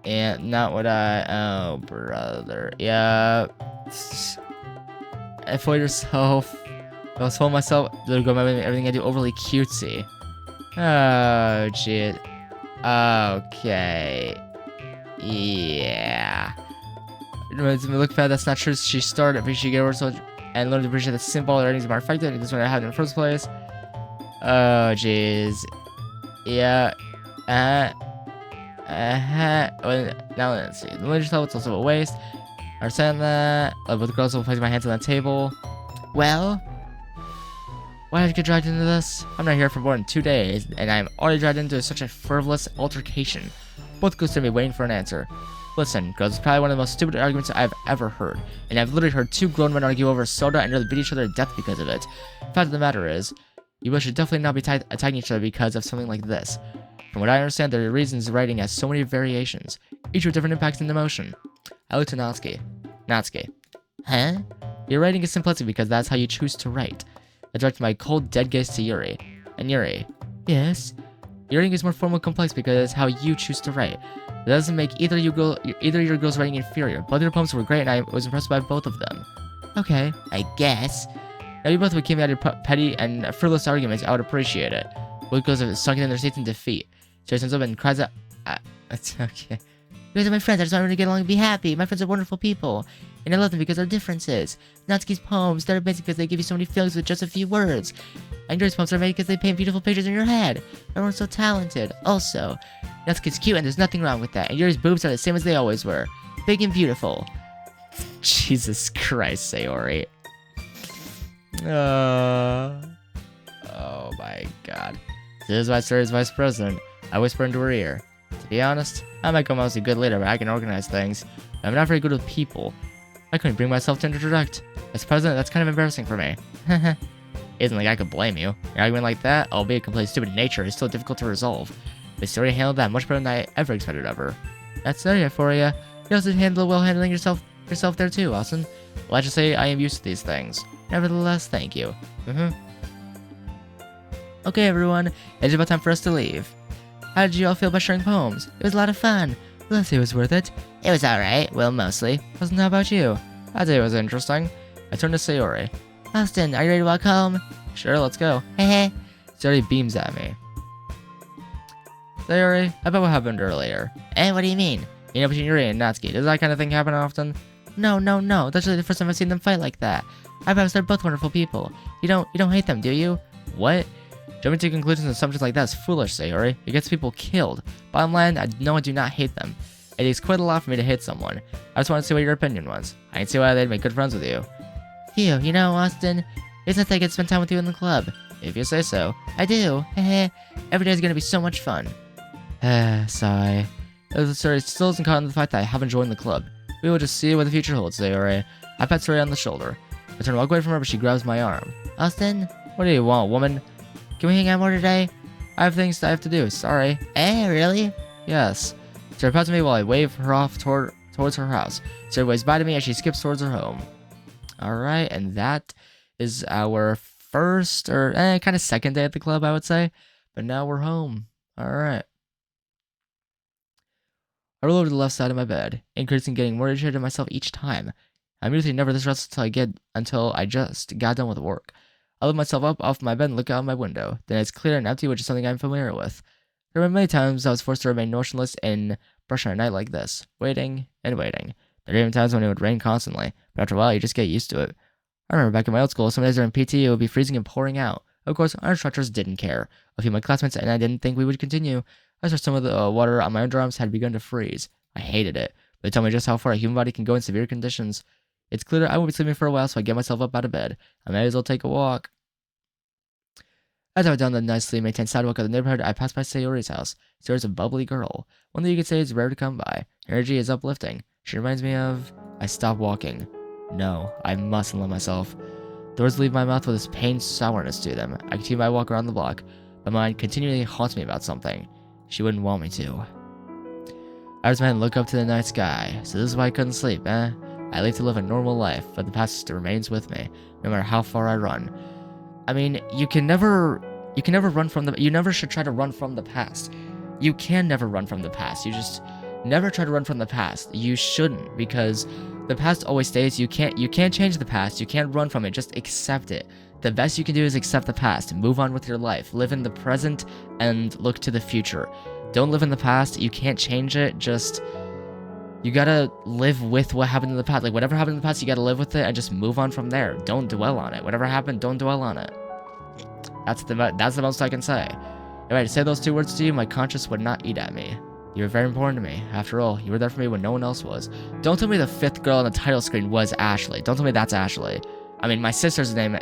And not what oh, brother, yeah. And for yourself. I was told myself, everything I do overly cutesy. Oh, shit. Okay. Yeah. Look bad, that's not true. She started, but she get over so and learned to appreciate the simple earnings are more effective. This is what I had in the first place. Oh, jeez. Yeah. Now let's see. The language level, it's also a waste. I understand that. But the girls will place my hands on the table. Well, why did I get dragged into this? I'm not here for more than 2 days, and I'm already dragged into such a frivolous altercation. Both girls to me waiting for an answer. Listen, girls, it's probably one of the most stupid arguments I've ever heard, and I've literally heard 2 grown men argue over soda and nearly beat each other to death because of it. The fact of the matter is, you should definitely not be attacking each other because of something like this. From what I understand, there are reasons writing has so many variations, each with different impacts and emotion. I look to Natsuki. Natsuki. Huh? Your writing is simplistic because that's how you choose to write. I direct my cold, dead gaze to Yuri. And Yuri. Yes? Your writing is more formal and complex because it's how you choose to write. That doesn't make either your girls' writing inferior. Both your poems were great and I was impressed by both of them. Okay, I guess. Now you both became out of petty and frivolous arguments, I would appreciate it. Both girls have sunken in their seats in defeat. She stands up and cries out, it's okay. You guys are my friends. I just want everyone to get along and be happy. My friends are wonderful people. And I love them because of our differences. Natsuki's poems, they're amazing because they give you so many feelings with just a few words. And Yuri's poems are made because they paint beautiful pictures in your head. Everyone's so talented. Also, Natsuki's cute and there's nothing wrong with that. And Yuri's boobs are the same as they always were. Big and beautiful. Jesus Christ, Sayori. Oh my god. This is why Sayori's vice president. I whisper into her ear. To be honest, I might go mostly good leader, but I can organize things. But I'm not very good with people. I couldn't bring myself to interject. As president, that's kind of embarrassing for me. Isn't like I could blame you. Your argument like that, albeit completely stupid in nature, is still difficult to resolve. But Sayori handled that much better than I ever expected of her. That's Sayori for you. You also handle well handling yourself there too, Austin. Well, I should say I am used to these things. Nevertheless, thank you. Okay, everyone, it's about time for us to leave. How did you all feel about sharing poems? It was a lot of fun. Let's say it was worth it. It was alright, well, mostly. Wasn't how about you? I'd say it was interesting. I turned to Sayori. Austin, are you ready to walk home? Sure, let's go. Hehe. Sayori beams at me. Sayori, how about what happened earlier? What do you mean? You know, between Yuri and Natsuki, does that kind of thing happen often? No. That's really the first time I've seen them fight like that. I promise they're both wonderful people. You don't hate them, do you? What? Jumping to conclusions and assumptions like that is foolish, Sayori. It gets people killed. Bottom line, I do not hate them. It takes quite a lot for me to hate someone. I just want to see what your opinion was. I can see why they'd make good friends with you. Phew, you know, Austin, it's nice that I get to spend time with you in the club. If you say so. I do. Heh. Every day is gonna be so much fun. Sigh. Sayori still isn't caught on the fact that I haven't joined the club. We will just see what the future holds, Sayori. I pat Sayori on the shoulder. I turn to walk away from her, but she grabs my arm. Austin? What do you want, woman? Can we hang out more today? I have things that I have to do, sorry. Really? Yes. Sayori pats me while I wave her off towards her house. Sayori waves bye to me as she skips towards her home. Alright, and that is our first, or kind of second day at the club, I would say. But now we're home. Alright. I roll over to the left side of my bed, increasing getting more irritated at myself each time. I'm usually never this restless until I just got done with work. I lift myself up off my bed and look out my window. Then it's clear and empty, which is something I'm familiar with. There were many times I was forced to remain motionless and brush on a night like this, waiting and waiting. There were even times when it would rain constantly, but after a while you just get used to it. I remember back in my old school, some days during PT it would be freezing and pouring out. Of course, our instructors didn't care. A few of my classmates and I didn't think we would continue. I saw some of the water on my underarms had begun to freeze. I hated it, but they told me just how far a human body can go in severe conditions. It's clear I won't be sleeping for a while, so I get myself up out of bed. I might as well take a walk. As I went down the nicely maintained sidewalk of the neighborhood, I passed by Sayori's house. Sayori's a bubbly girl, one that you could say is rare to come by. Her energy is uplifting. She reminds me of... I stopped walking. No, I mustn't let myself. The words leave my mouth with this pained sourness to them. I continue my walk around the block. My mind continually haunts me about something. She wouldn't want me to. I was meant to look up to the night sky, so this is why I couldn't sleep, I live to live a normal life, but the past remains with me, no matter how far I run. I mean, you never should try to run from the past. You can never run from the past. You just never try to run from the past. You shouldn't, because the past always stays. You can't change the past. You can't run from it. Just accept it. The best you can do is accept the past. Move on with your life. Live in the present and look to the future. Don't live in the past. You can't change it. Just, you gotta live with what happened in the past. Like, whatever happened in the past, you gotta live with it and just move on from there. Don't dwell on it. Whatever happened, don't dwell on it. That's the most I can say. If I had to say those two words to you, my conscience would not eat at me. You were very important to me. After all, you were there for me when no one else was. Don't tell me the fifth girl on the title screen was Ashley. Don't tell me that's Ashley. I mean, my sister's name,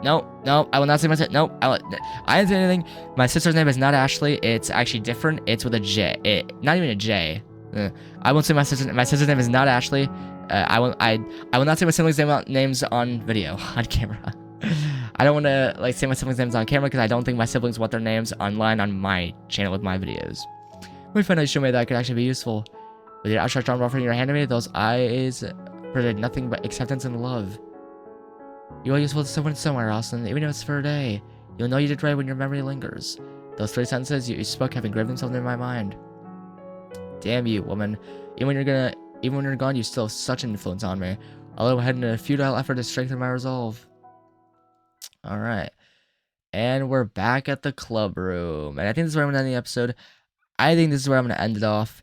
no, I will not say my sister, no, I didn't say anything. My sister's name is not Ashley, it's actually different, it's with a J, not even a J. I won't say my sister's name is not Ashley. I will not say my siblings' names on video, on camera. I don't want to, say my siblings' names on camera because I don't think my siblings want their names online on my channel with my videos. When we found out you showed me that could actually be useful. With your outstretched arm offering your hand to me, those eyes project nothing but acceptance and love. You are useful to someone somewhere, Austin, even if it's for a day. You'll know you did right when your memory lingers. Those 3 sentences you spoke have engraved themselves in my mind. Damn you, woman. Even when you're gone, you still have such an influence on me. I'll go ahead in a futile effort to strengthen my resolve. Alright. And we're back at the club room. And I think this is where I'm going to end the episode. I think this is where I'm going to end it off.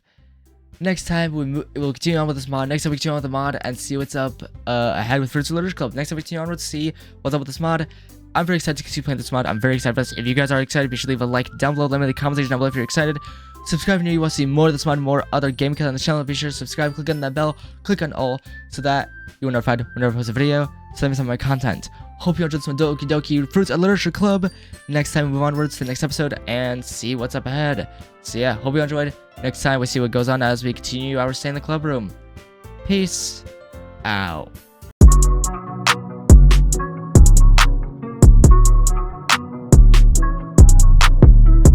Next time we'll continue on with this mod. Next time we continue on with the mod and see what's up ahead with Fruits Literature Club. Next time we continue on with see what's up with this mod. I'm very excited to continue playing this mod. I'm very excited for this. If you guys are excited, be sure to leave a like down below. Let me know in the comment section down below if you're excited. Subscribe if you want to see more of this mod, more other game content on the channel. Be sure to subscribe, click on that bell, click on all, so that you are notified whenever I post a video. So let me some of my content. Hope you enjoyed this one, Doki Doki Fruits Literature Club. Next time we move onwards to the next episode and see what's up ahead. So yeah, hope you enjoyed. Next time we see what goes on as we continue our stay in the club room. Peace out.